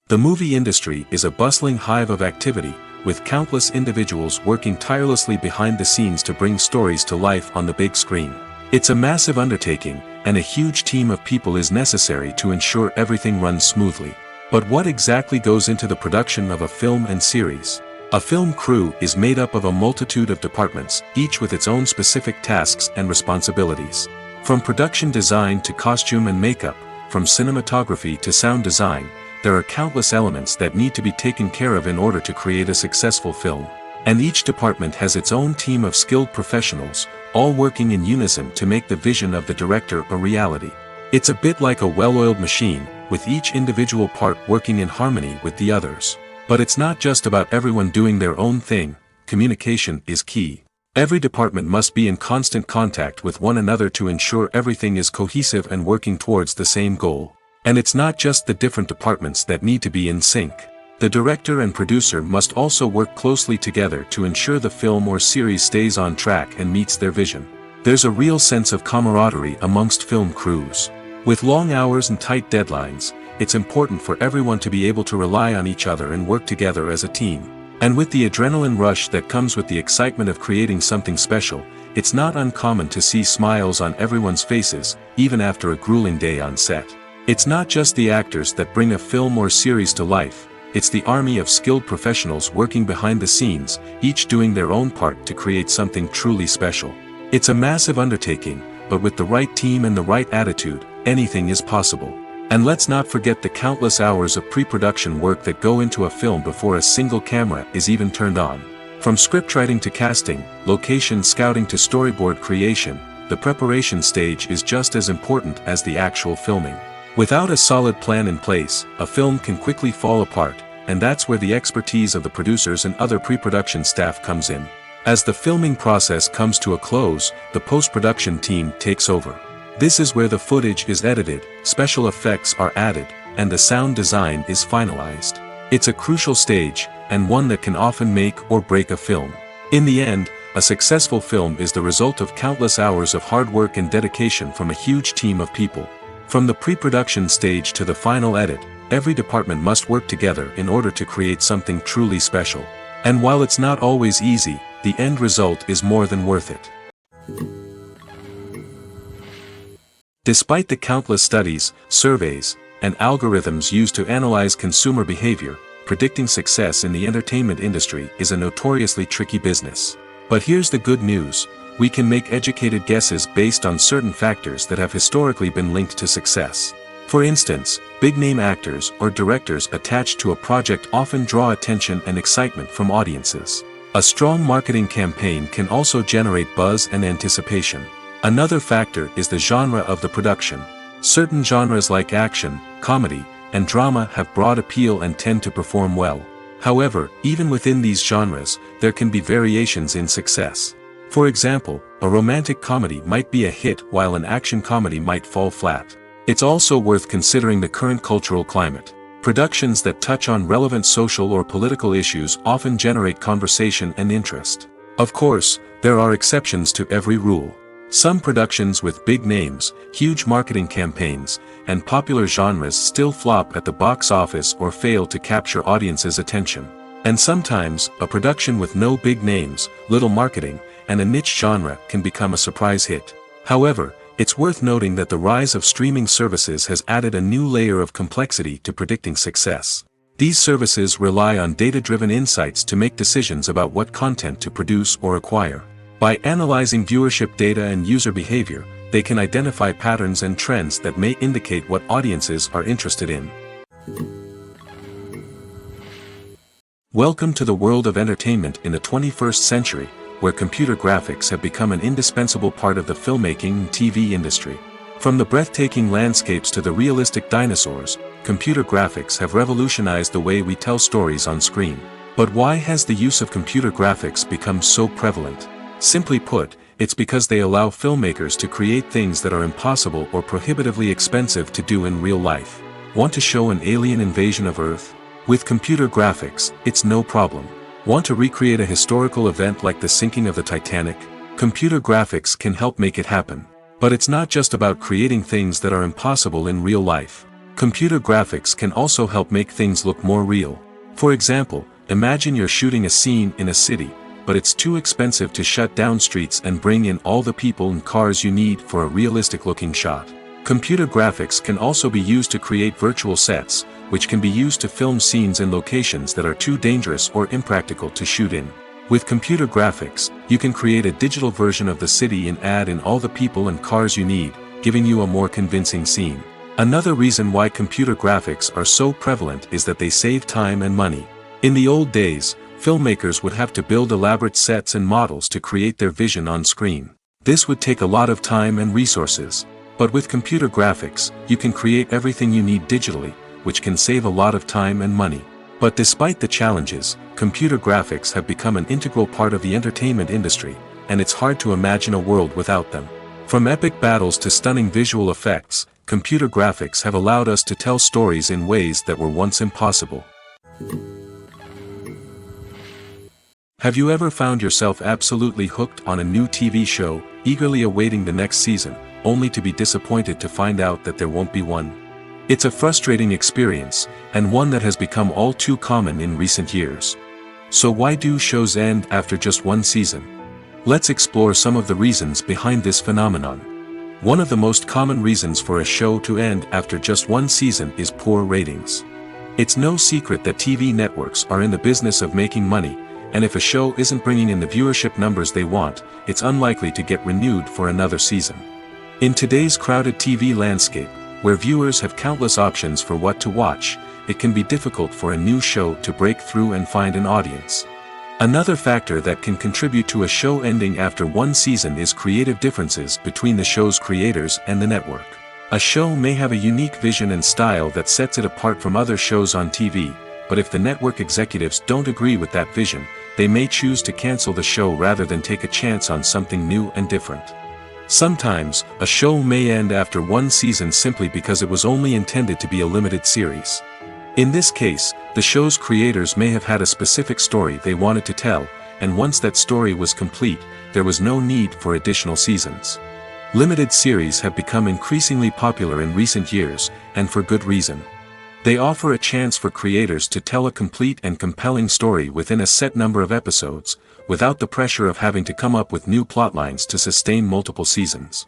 The movie industry is a bustling hive of activity, with countless individuals working tirelessly behind the scenes to bring stories to life on the big screen. It's a massive undertaking, and a huge team of people is necessary to ensure everything runs smoothly. But what exactly goes into the production of a film and series? A film crew is made up of a multitude of departments, each with its own specific tasks and responsibilities. From production design to costume and makeup, from cinematography to sound design, there are countless elements that need to be taken care of in order to create a successful film. And each department has its own team of skilled professionals, all working in unison to make the vision of the director a reality. It's a bit like a well-oiled machine, with each individual part working in harmony with the others. But it's not just about everyone doing their own thing. Communication is key. Every department must be in constant contact with one another to ensure everything is cohesive and working towards the same goal. And it's not just the different departments that need to be in sync. The director and producer must also work closely together to ensure the film or series stays on track and meets their vision. There's a real sense of camaraderie amongst film crews. With long hours and tight deadlines, it's important for everyone to be able to rely on each other and work together as a team. And with the adrenaline rush that comes with the excitement of creating something special, it's not uncommon to see smiles on everyone's faces, even after a grueling day on set. It's not just the actors that bring a film or series to life, it's the army of skilled professionals working behind the scenes, each doing their own part to create something truly special. It's a massive undertaking, but with the right team and the right attitude, anything is possible. And let's not forget the countless hours of pre-production work that go into a film before a single camera is even turned on. From scriptwriting to casting, location scouting to storyboard creation, the preparation stage is just as important as the actual filming. Without a solid plan in place, a film can quickly fall apart, and that's where the expertise of the producers and other pre-production staff comes in. As the filming process comes to a close, the post-production team takes over. This is where the footage is edited, special effects are added, and the sound design is finalized. It's a crucial stage, and one that can often make or break a film. In the end, a successful film is the result of countless hours of hard work and dedication from a huge team of people. From the pre-production stage to the final edit, every department must work together in order to create something truly special. And while it's not always easy, the end result is more than worth it. Despite the countless studies, surveys, and algorithms used to analyze consumer behavior, predicting success in the entertainment industry is a notoriously tricky business. But here's the good news: we can make educated guesses based on certain factors that have historically been linked to success. For instance, big-name actors or directors attached to a project often draw attention and excitement from audiences. A strong marketing campaign can also generate buzz and anticipation. Another factor is the genre of the production. Certain genres like action, comedy, and drama have broad appeal and tend to perform well. However, even within these genres, there can be variations in success. For example, a romantic comedy might be a hit while an action comedy might fall flat. It's also worth considering the current cultural climate. Productions that touch on relevant social or political issues often generate conversation and interest. Of course, there are exceptions to every rule. Some productions with big names, huge marketing campaigns, and popular genres still flop at the box office or fail to capture audiences' attention. And sometimes, a production with no big names, little marketing, and a niche genre can become a surprise hit. However, it's worth noting that the rise of streaming services has added a new layer of complexity to predicting success. These services rely on data-driven insights to make decisions about what content to produce or acquire. By analyzing viewership data and user behavior, they can identify patterns and trends that may indicate what audiences are interested in. Welcome to the world of entertainment in the 21st century, where computer graphics have become an indispensable part of the filmmaking and TV industry. From the breathtaking landscapes to the realistic dinosaurs, computer graphics have revolutionized the way we tell stories on screen. But why has the use of computer graphics become so prevalent? Simply put, it's because they allow filmmakers to create things that are impossible or prohibitively expensive to do in real life. Want to show an alien invasion of Earth? With computer graphics, it's no problem. Want to recreate a historical event like the sinking of the Titanic? Computer graphics can help make it happen. But it's not just about creating things that are impossible in real life. Computer graphics can also help make things look more real. For example, imagine you're shooting a scene in a city, but it's too expensive to shut down streets and bring in all the people and cars you need for a realistic-looking shot. Computer graphics can also be used to create virtual sets, which can be used to film scenes in locations that are too dangerous or impractical to shoot in. With computer graphics, you can create a digital version of the city and add in all the people and cars you need, giving you a more convincing scene. Another reason why computer graphics are so prevalent is that they save time and money. In the old days, filmmakers would have to build elaborate sets and models to create their vision on screen. This would take a lot of time and resources. But with computer graphics, you can create everything you need digitally, which can save a lot of time and money. But despite the challenges, computer graphics have become an integral part of the entertainment industry, and it's hard to imagine a world without them. From epic battles to stunning visual effects, computer graphics have allowed us to tell stories in ways that were once impossible. Have you ever found yourself absolutely hooked on a new TV show, eagerly awaiting the next season, only to be disappointed to find out that there won't be one? It's a frustrating experience, and one that has become all too common in recent years. So why do shows end after just one season? Let's explore some of the reasons behind this phenomenon. One of the most common reasons for a show to end after just one season is poor ratings. It's no secret that TV networks are in the business of making money, and if a show isn't bringing in the viewership numbers they want, it's unlikely to get renewed for another season. In today's crowded TV landscape, where viewers have countless options for what to watch, it can be difficult for a new show to break through and find an audience. Another factor that can contribute to a show ending after one season is creative differences between the show's creators and the network. A show may have a unique vision and style that sets it apart from other shows on TV, but if the network executives don't agree with that vision, they may choose to cancel the show rather than take a chance on something new and different. Sometimes, a show may end after one season simply because it was only intended to be a limited series. In this case, the show's creators may have had a specific story they wanted to tell, and once that story was complete, there was no need for additional seasons. Limited series have become increasingly popular in recent years, and for good reason. They offer a chance for creators to tell a complete and compelling story within a set number of episodes, without the pressure of having to come up with new plotlines to sustain multiple seasons.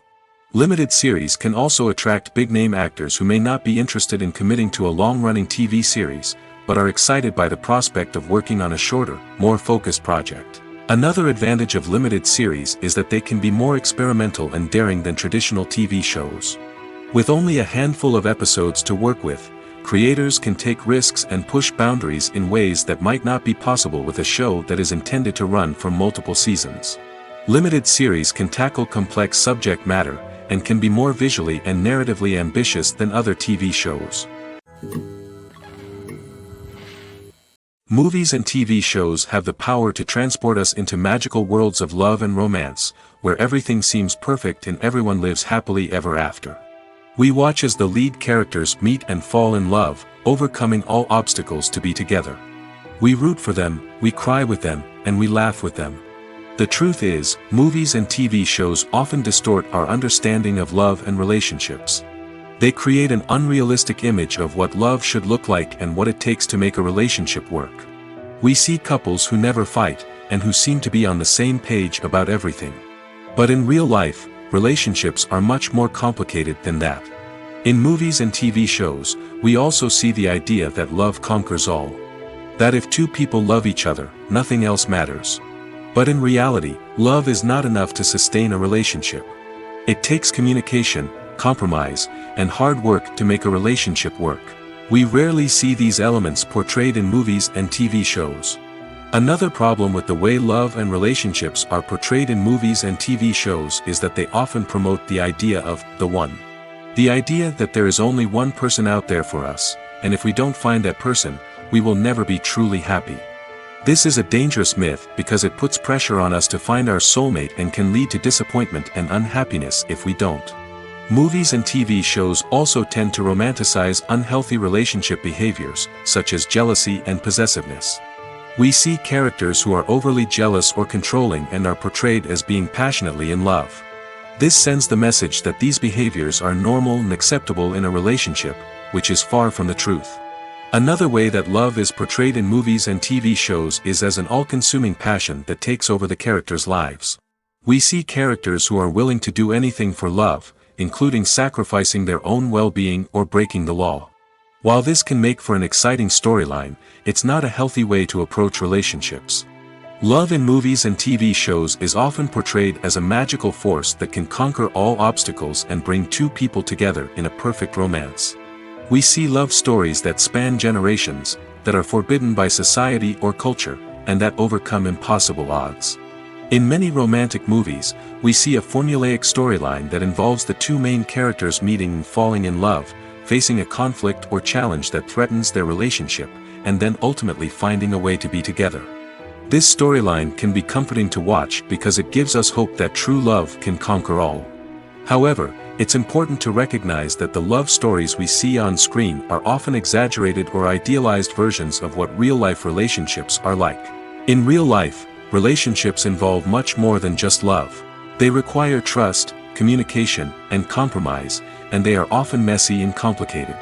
Limited series can also attract big-name actors who may not be interested in committing to a long-running TV series, but are excited by the prospect of working on a shorter, more focused project. Another advantage of limited series is that they can be more experimental and daring than traditional TV shows. With only a handful of episodes to work with, creators can take risks and push boundaries in ways that might not be possible with a show that is intended to run for multiple seasons. Limited series can tackle complex subject matter, and can be more visually and narratively ambitious than other TV shows. Movies and TV shows have the power to transport us into magical worlds of love and romance, where everything seems perfect and everyone lives happily ever after. We watch as the lead characters meet and fall in love, overcoming all obstacles to be together. We root for them, we cry with them, and we laugh with them. The truth is, movies and TV shows often distort our understanding of love and relationships. They create an unrealistic image of what love should look like and what it takes to make a relationship work. We see couples who never fight, and who seem to be on the same page about everything. But in real life, relationships are much more complicated than that. In movies and TV shows, we also see the idea that love conquers all. That if two people love each other, nothing else matters. But in reality, love is not enough to sustain a relationship. It takes communication, compromise, and hard work to make a relationship work. We rarely see these elements portrayed in movies and TV shows. Another problem with the way love and relationships are portrayed in movies and TV shows is that they often promote the idea of the one. The idea that there is only one person out there for us, and if we don't find that person, we will never be truly happy. This is a dangerous myth because it puts pressure on us to find our soulmate and can lead to disappointment and unhappiness if we don't. Movies and TV shows also tend to romanticize unhealthy relationship behaviors, such as jealousy and possessiveness. We see characters who are overly jealous or controlling and are portrayed as being passionately in love. This sends the message that these behaviors are normal and acceptable in a relationship, which is far from the truth. Another way that love is portrayed in movies and TV shows is as an all-consuming passion that takes over the characters' lives. We see characters who are willing to do anything for love, including sacrificing their own well-being or breaking the law. While this can make for an exciting storyline, it's not a healthy way to approach relationships. Love in movies and TV shows is often portrayed as a magical force that can conquer all obstacles and bring two people together in a perfect romance. We see love stories that span generations, that are forbidden by society or culture, and that overcome impossible odds. In many romantic movies, we see a formulaic storyline that involves the two main characters meeting and falling in love, facing a conflict or challenge that threatens their relationship, and then ultimately finding a way to be together. This storyline can be comforting to watch because it gives us hope that true love can conquer all. However, it's important to recognize that the love stories we see on screen are often exaggerated or idealized versions of what real-life relationships are like. In real life, relationships involve much more than just love. They require trust, communication, and compromise, and they are often messy and complicated.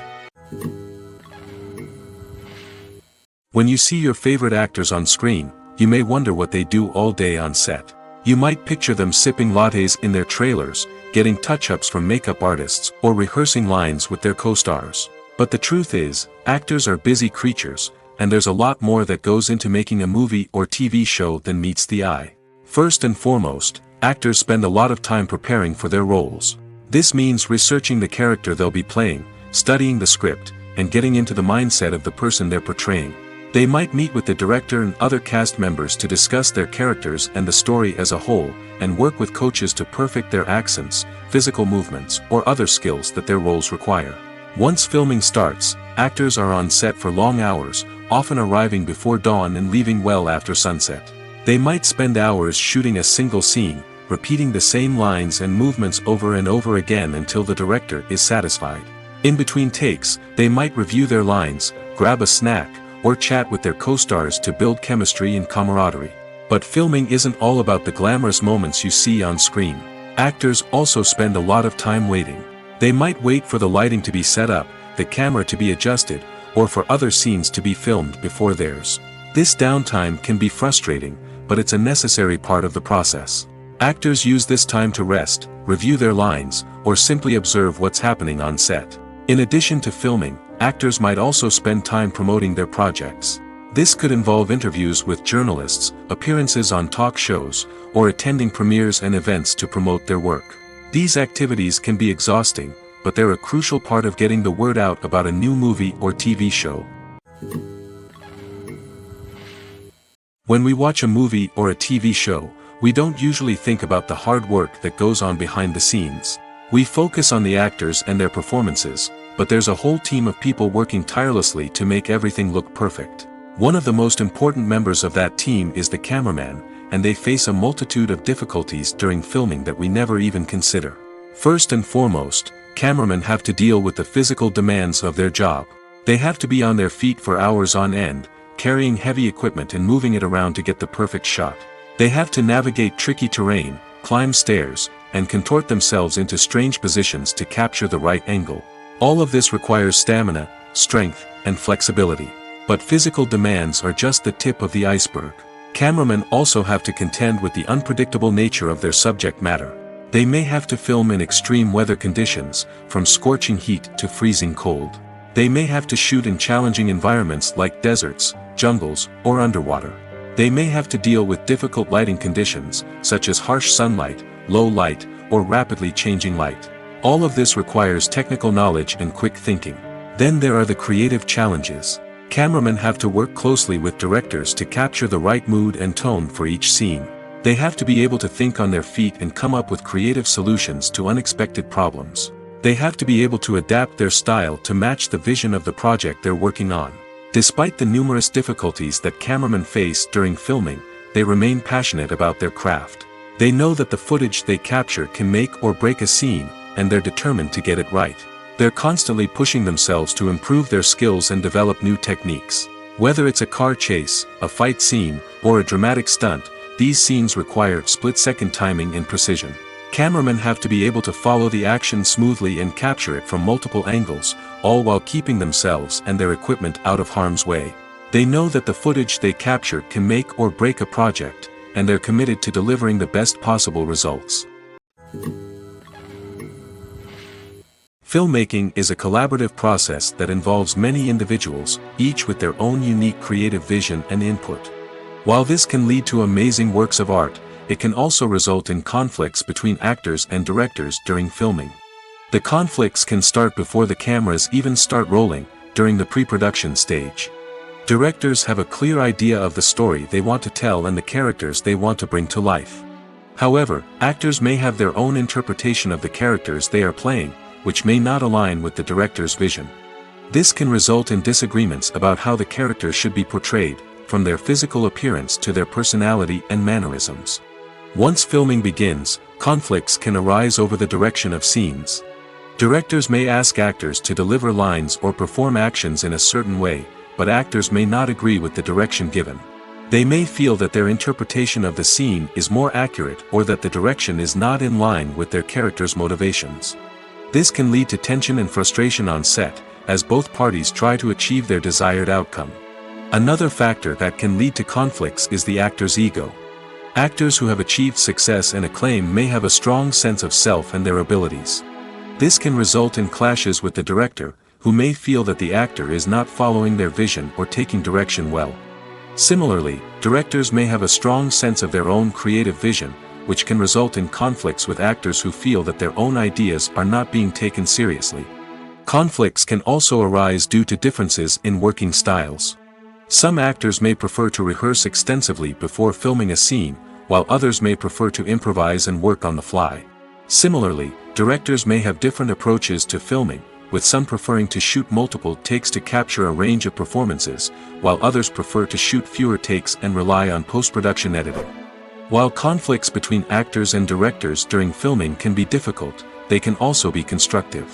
When you see your favorite actors on screen, you may wonder what they do all day on set. You might picture them sipping lattes in their trailers, getting touch-ups from makeup artists, or rehearsing lines with their co-stars. But the truth is, actors are busy creatures, and there's a lot more that goes into making a movie or TV show than meets the eye. First and foremost, actors spend a lot of time preparing for their roles. This means researching the character they'll be playing, studying the script, and getting into the mindset of the person they're portraying. They might meet with the director and other cast members to discuss their characters and the story as a whole, and work with coaches to perfect their accents, physical movements, or other skills that their roles require. Once filming starts, actors are on set for long hours, often arriving before dawn and leaving well after sunset. They might spend hours shooting a single scene, repeating the same lines and movements over and over again until the director is satisfied. In between takes, they might review their lines, grab a snack, or chat with their co-stars to build chemistry and camaraderie. But filming isn't all about the glamorous moments you see on screen. Actors also spend a lot of time waiting. They might wait for the lighting to be set up, the camera to be adjusted, or for other scenes to be filmed before theirs. This downtime can be frustrating, but it's a necessary part of the process. Actors use this time to rest, review their lines, or simply observe what's happening on set. In addition to filming, actors might also spend time promoting their projects. This could involve interviews with journalists, appearances on talk shows, or attending premieres and events to promote their work. These activities can be exhausting, but they're a crucial part of getting the word out about a new movie or TV show. When we watch a movie or a TV show, we don't usually think about the hard work that goes on behind the scenes. We focus on the actors and their performances, but there's a whole team of people working tirelessly to make everything look perfect. One of the most important members of that team is the cameraman, and they face a multitude of difficulties during filming that we never even consider. First and foremost, cameramen have to deal with the physical demands of their job. They have to be on their feet for hours on end, carrying heavy equipment and moving it around to get the perfect shot. They have to navigate tricky terrain, climb stairs, and contort themselves into strange positions to capture the right angle. All of this requires stamina, strength, and flexibility. But physical demands are just the tip of the iceberg. Cameramen also have to contend with the unpredictable nature of their subject matter. They may have to film in extreme weather conditions, from scorching heat to freezing cold. They may have to shoot in challenging environments like deserts, jungles, or underwater. They may have to deal with difficult lighting conditions, such as harsh sunlight, low light, or rapidly changing light. All of this requires technical knowledge and quick thinking. Then there are the creative challenges. Cameramen have to work closely with directors to capture the right mood and tone for each scene. They have to be able to think on their feet and come up with creative solutions to unexpected problems. They have to be able to adapt their style to match the vision of the project they're working on. Despite the numerous difficulties that cameramen face during filming, they remain passionate about their craft. They know that the footage they capture can make or break a scene, and they're determined to get it right. They're constantly pushing themselves to improve their skills and develop new techniques. Whether it's a car chase, a fight scene, or a dramatic stunt, these scenes require split-second timing and precision. Cameramen have to be able to follow the action smoothly and capture it from multiple angles, all while keeping themselves and their equipment out of harm's way. They know that the footage they capture can make or break a project, and they're committed to delivering the best possible results. Filmmaking is a collaborative process that involves many individuals, each with their own unique creative vision and input. While this can lead to amazing works of art, it can also result in conflicts between actors and directors during filming. The conflicts can start before the cameras even start rolling, during the pre-production stage. Directors have a clear idea of the story they want to tell and the characters they want to bring to life. However, actors may have their own interpretation of the characters they are playing, which may not align with the director's vision. This can result in disagreements about how the characters should be portrayed, from their physical appearance to their personality and mannerisms. Once filming begins, conflicts can arise over the direction of scenes. Directors may ask actors to deliver lines or perform actions in a certain way, but actors may not agree with the direction given. They may feel that their interpretation of the scene is more accurate or that the direction is not in line with their character's motivations. This can lead to tension and frustration on set, as both parties try to achieve their desired outcome. Another factor that can lead to conflicts is the actor's ego. Actors who have achieved success and acclaim may have a strong sense of self and their abilities. This can result in clashes with the director, who may feel that the actor is not following their vision or taking direction well. Similarly, directors may have a strong sense of their own creative vision, which can result in conflicts with actors who feel that their own ideas are not being taken seriously. Conflicts can also arise due to differences in working styles. Some actors may prefer to rehearse extensively before filming a scene, while others may prefer to improvise and work on the fly. Similarly, directors may have different approaches to filming, with some preferring to shoot multiple takes to capture a range of performances, while others prefer to shoot fewer takes and rely on post-production editing. While conflicts between actors and directors during filming can be difficult, they can also be constructive.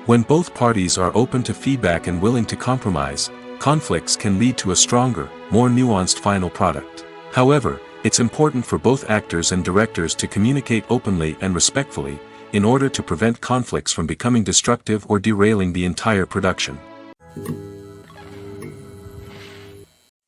When both parties are open to feedback and willing to compromise, conflicts can lead to a stronger, more nuanced final product. However, it's important for both actors and directors to communicate openly and respectfully, in order to prevent conflicts from becoming destructive or derailing the entire production.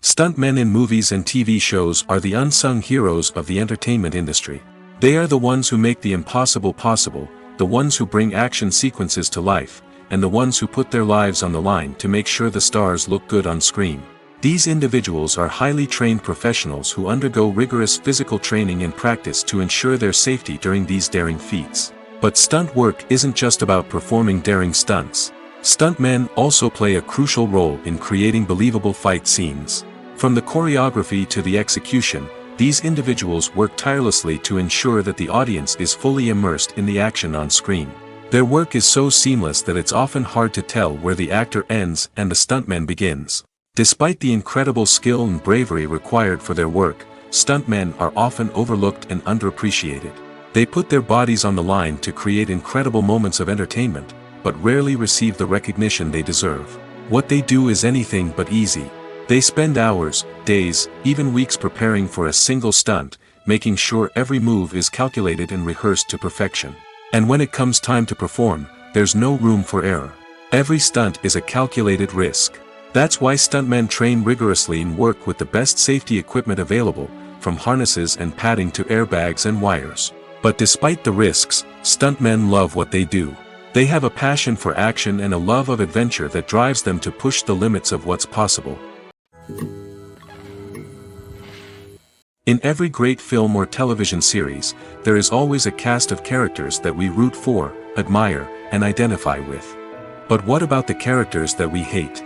Stuntmen in movies and TV shows are the unsung heroes of the entertainment industry. They are the ones who make the impossible possible, the ones who bring action sequences to life, and the ones who put their lives on the line to make sure the stars look good on screen. These individuals are highly trained professionals who undergo rigorous physical training and practice to ensure their safety during these daring feats. But stunt work isn't just about performing daring stunts. Stuntmen also play a crucial role in creating believable fight scenes. From the choreography to the execution, these individuals work tirelessly to ensure that the audience is fully immersed in the action on screen. Their work is so seamless that it's often hard to tell where the actor ends and the stuntman begins. Despite the incredible skill and bravery required for their work, stuntmen are often overlooked and underappreciated. They put their bodies on the line to create incredible moments of entertainment, but rarely receive the recognition they deserve. What they do is anything but easy. They spend hours, days, even weeks preparing for a single stunt, making sure every move is calculated and rehearsed to perfection. And when it comes time to perform, there's no room for error. Every stunt is a calculated risk. That's why stuntmen train rigorously and work with the best safety equipment available, from harnesses and padding to airbags and wires. But despite the risks, stuntmen love what they do. They have a passion for action and a love of adventure that drives them to push the limits of what's possible. In every great film or television series, there is always a cast of characters that we root for, admire, and identify with. But what about the characters that we hate?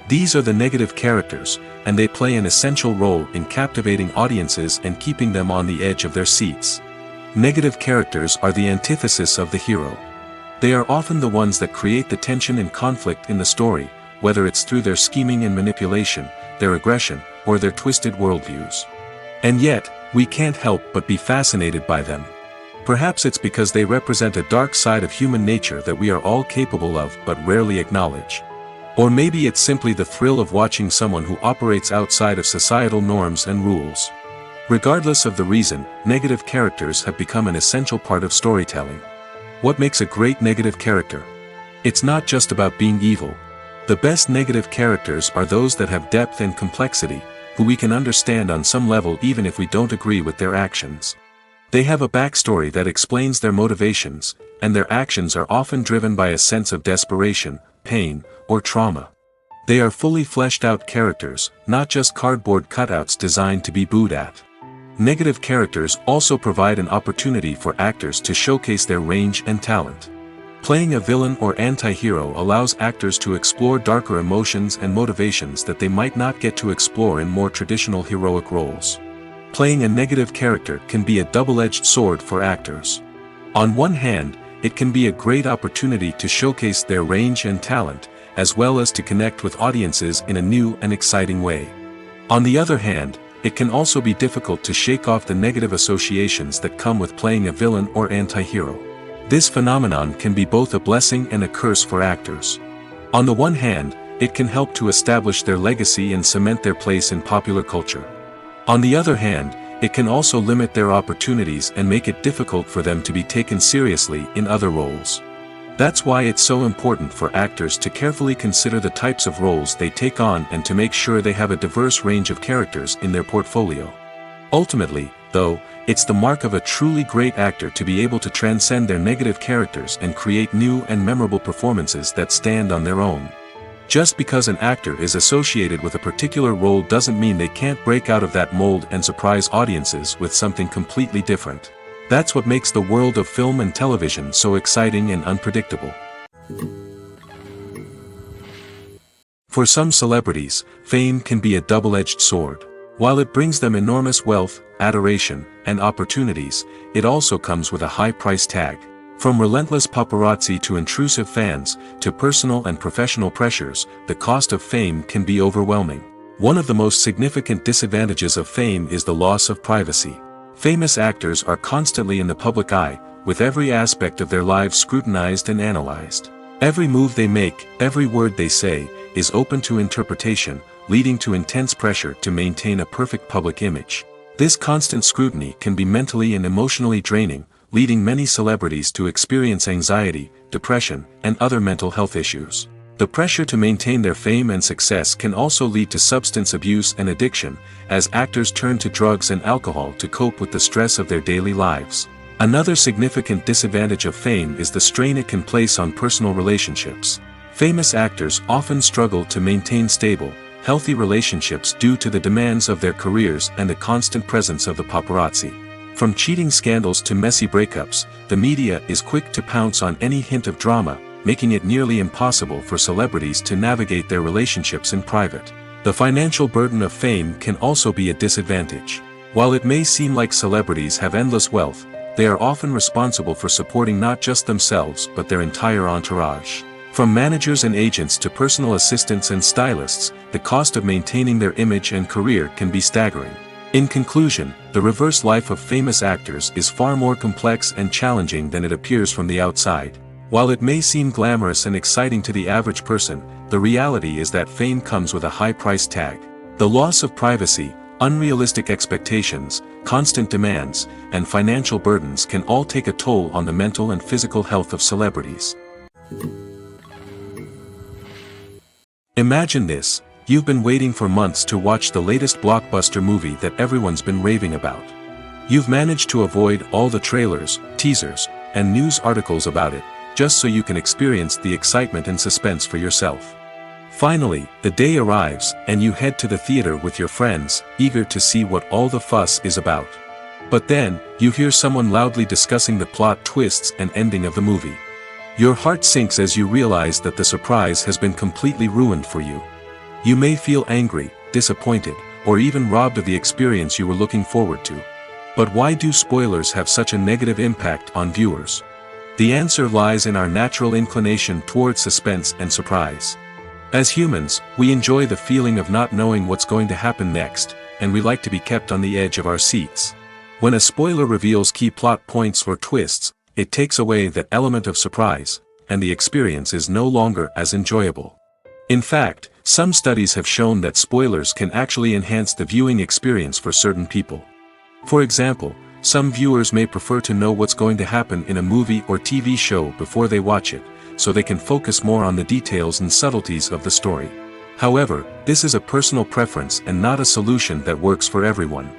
These are the negative characters, and they play an essential role in captivating audiences and keeping them on the edge of their seats. Negative characters are the antithesis of the hero. They are often the ones that create the tension and conflict in the story, whether it's through their scheming and manipulation, their aggression, or their twisted worldviews. And yet, we can't help but be fascinated by them. Perhaps it's because they represent a dark side of human nature that we are all capable of but rarely acknowledge. Or maybe it's simply the thrill of watching someone who operates outside of societal norms and rules. Regardless of the reason, negative characters have become an essential part of storytelling. What makes a great negative character? It's not just about being evil. The best negative characters are those that have depth and complexity, who we can understand on some level even if we don't agree with their actions. They have a backstory that explains their motivations, and their actions are often driven by a sense of desperation, pain, or trauma. They are fully fleshed out characters, not just cardboard cutouts designed to be booed at. Negative characters also provide an opportunity for actors to showcase their range and talent. Playing a villain or anti-hero allows actors to explore darker emotions and motivations that they might not get to explore in more traditional heroic roles. Playing a negative character can be a double-edged sword for actors. On one hand, it can be a great opportunity to showcase their range and talent, as well as to connect with audiences in a new and exciting way. On the other hand, it can also be difficult to shake off the negative associations that come with playing a villain or anti-hero. This phenomenon can be both a blessing and a curse for actors. On the one hand, it can help to establish their legacy and cement their place in popular culture. On the other hand, it can also limit their opportunities and make it difficult for them to be taken seriously in other roles. That's why it's so important for actors to carefully consider the types of roles they take on and to make sure they have a diverse range of characters in their portfolio. Ultimately, though, it's the mark of a truly great actor to be able to transcend their negative characters and create new and memorable performances that stand on their own. Just because an actor is associated with a particular role doesn't mean they can't break out of that mold and surprise audiences with something completely different. That's what makes the world of film and television so exciting and unpredictable. For some celebrities, fame can be a double-edged sword. While it brings them enormous wealth, adoration, and opportunities, it also comes with a high price tag. From relentless paparazzi to intrusive fans, to personal and professional pressures, the cost of fame can be overwhelming. One of the most significant disadvantages of fame is the loss of privacy. Famous actors are constantly in the public eye, with every aspect of their lives scrutinized and analyzed. Every move they make, every word they say, is open to interpretation, leading to intense pressure to maintain a perfect public image. This constant scrutiny can be mentally and emotionally draining, leading many celebrities to experience anxiety, depression, and other mental health issues. The pressure to maintain their fame and success can also lead to substance abuse and addiction, as actors turn to drugs and alcohol to cope with the stress of their daily lives. Another significant disadvantage of fame is the strain it can place on personal relationships. Famous actors often struggle to maintain stable, healthy relationships due to the demands of their careers and the constant presence of the paparazzi. From cheating scandals to messy breakups, the media is quick to pounce on any hint of drama, making it nearly impossible for celebrities to navigate their relationships in private. The financial burden of fame can also be a disadvantage. While it may seem like celebrities have endless wealth, they are often responsible for supporting not just themselves but their entire entourage. From managers and agents to personal assistants and stylists, the cost of maintaining their image and career can be staggering. In conclusion, the reverse life of famous actors is far more complex and challenging than it appears from the outside. While it may seem glamorous and exciting to the average person, the reality is that fame comes with a high price tag. The loss of privacy, unrealistic expectations, constant demands, and financial burdens can all take a toll on the mental and physical health of celebrities. Imagine this. You've been waiting for months to watch the latest blockbuster movie that everyone's been raving about. You've managed to avoid all the trailers, teasers, and news articles about it, just so you can experience the excitement and suspense for yourself. Finally, the day arrives, and you head to the theater with your friends, eager to see what all the fuss is about. But then, you hear someone loudly discussing the plot twists and ending of the movie. Your heart sinks as you realize that the surprise has been completely ruined for you. You may feel angry, disappointed, or even robbed of the experience you were looking forward to. But why do spoilers have such a negative impact on viewers? The answer lies in our natural inclination toward suspense and surprise. As humans, we enjoy the feeling of not knowing what's going to happen next, and we like to be kept on the edge of our seats. When a spoiler reveals key plot points or twists, it takes away that element of surprise, and the experience is no longer as enjoyable. In fact, some studies have shown that spoilers can actually enhance the viewing experience for certain people. For example, some viewers may prefer to know what's going to happen in a movie or TV show before they watch it, so they can focus more on the details and subtleties of the story. However, this is a personal preference and not a solution that works for everyone.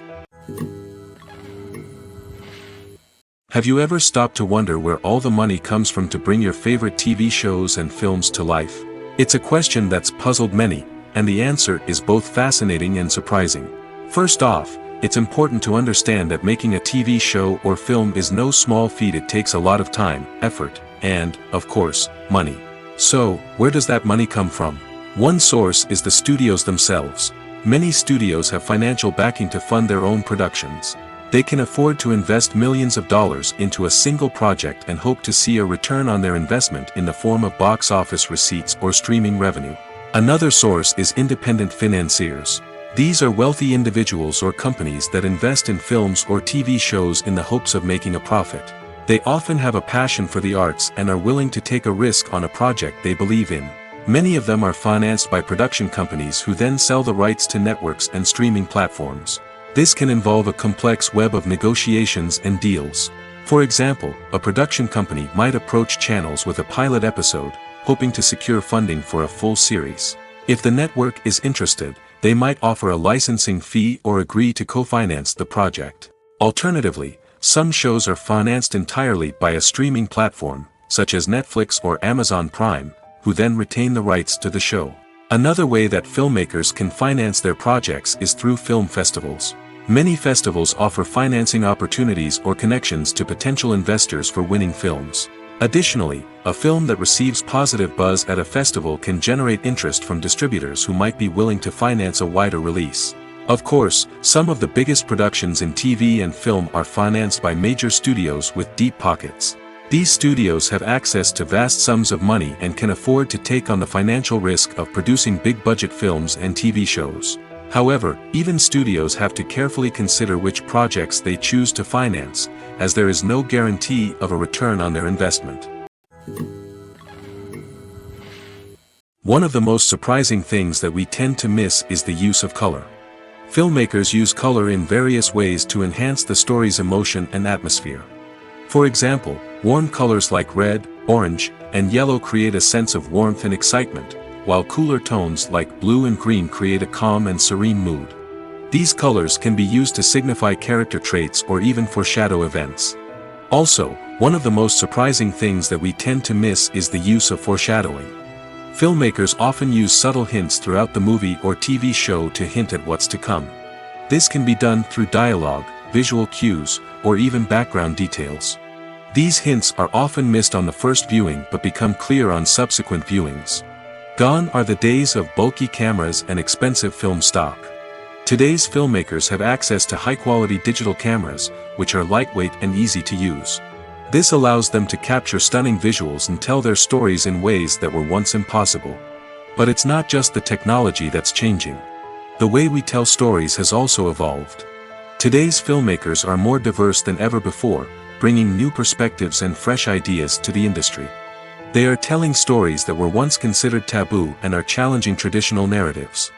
Have you ever stopped to wonder where all the money comes from to bring your favorite TV shows and films to life? It's a question that's puzzled many, and the answer is both fascinating and surprising. First off, it's important to understand that making a TV show or film is no small feat. It takes a lot of time, effort, and, of course, money. So, where does that money come from? One source is the studios themselves. Many studios have financial backing to fund their own productions. They can afford to invest millions of dollars into a single project and hope to see a return on their investment in the form of box office receipts or streaming revenue. Another source is independent financiers. These are wealthy individuals or companies that invest in films or TV shows in the hopes of making a profit. They often have a passion for the arts and are willing to take a risk on a project they believe in. Many of them are financed by production companies who then sell the rights to networks and streaming platforms. This can involve a complex web of negotiations and deals. For example, a production company might approach channels with a pilot episode, hoping to secure funding for a full series. If the network is interested, they might offer a licensing fee or agree to co-finance the project. Alternatively, some shows are financed entirely by a streaming platform, such as Netflix or Amazon Prime, who then retain the rights to the show. Another way that filmmakers can finance their projects is through film festivals. Many festivals offer financing opportunities or connections to potential investors for winning films. Additionally, a film that receives positive buzz at a festival can generate interest from distributors who might be willing to finance a wider release. Of course, some of the biggest productions in TV and film are financed by major studios with deep pockets. These studios have access to vast sums of money and can afford to take on the financial risk of producing big-budget films and TV shows. However, even studios have to carefully consider which projects they choose to finance, as there is no guarantee of a return on their investment. One of the most surprising things that we tend to miss is the use of color. Filmmakers use color in various ways to enhance the story's emotion and atmosphere. For example, warm colors like red, orange, and yellow create a sense of warmth and excitement, while cooler tones like blue and green create a calm and serene mood. These colors can be used to signify character traits or even foreshadow events. Also, one of the most surprising things that we tend to miss is the use of foreshadowing. Filmmakers often use subtle hints throughout the movie or TV show to hint at what's to come. This can be done through dialogue, visual cues, or even background details. These hints are often missed on the first viewing but become clear on subsequent viewings. Gone are the days of bulky cameras and expensive film stock. Today's filmmakers have access to high-quality digital cameras, which are lightweight and easy to use. This allows them to capture stunning visuals and tell their stories in ways that were once impossible. But it's not just the technology that's changing. The way we tell stories has also evolved. Today's filmmakers are more diverse than ever before, bringing new perspectives and fresh ideas to the industry. They are telling stories that were once considered taboo and are challenging traditional narratives.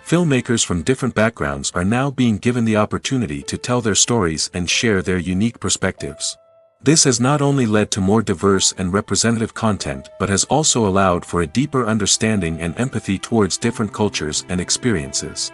Filmmakers from different backgrounds are now being given the opportunity to tell their stories and share their unique perspectives. This has not only led to more diverse and representative content but has also allowed for a deeper understanding and empathy towards different cultures and experiences.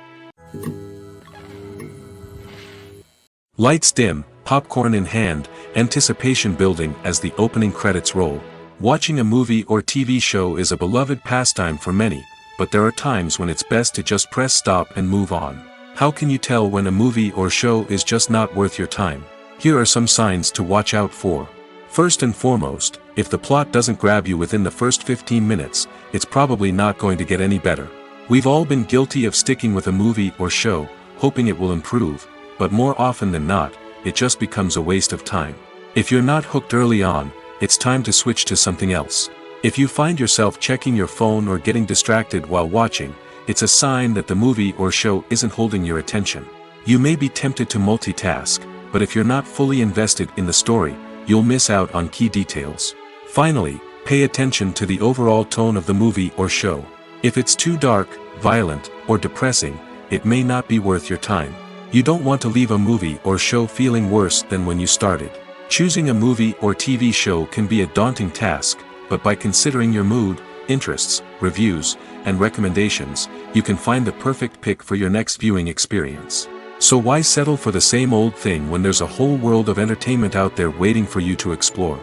Lights dim, popcorn in hand, anticipation building as the opening credits roll. Watching a movie or TV show is a beloved pastime for many, but there are times when it's best to just press stop and move on. How can you tell when a movie or show is just not worth your time? Here are some signs to watch out for. First and foremost, if the plot doesn't grab you within the first 15 minutes, it's probably not going to get any better. We've all been guilty of sticking with a movie or show, hoping it will improve, but more often than not, it just becomes a waste of time. If you're not hooked early on, it's time to switch to something else. If you find yourself checking your phone or getting distracted while watching, it's a sign that the movie or show isn't holding your attention. You may be tempted to multitask, but if you're not fully invested in the story, you'll miss out on key details. Finally, pay attention to the overall tone of the movie or show. If it's too dark, violent, or depressing, it may not be worth your time. You don't want to leave a movie or show feeling worse than when you started. Choosing a movie or TV show can be a daunting task, but by considering your mood, interests, reviews, and recommendations, you can find the perfect pick for your next viewing experience. So why settle for the same old thing when there's a whole world of entertainment out there waiting for you to explore?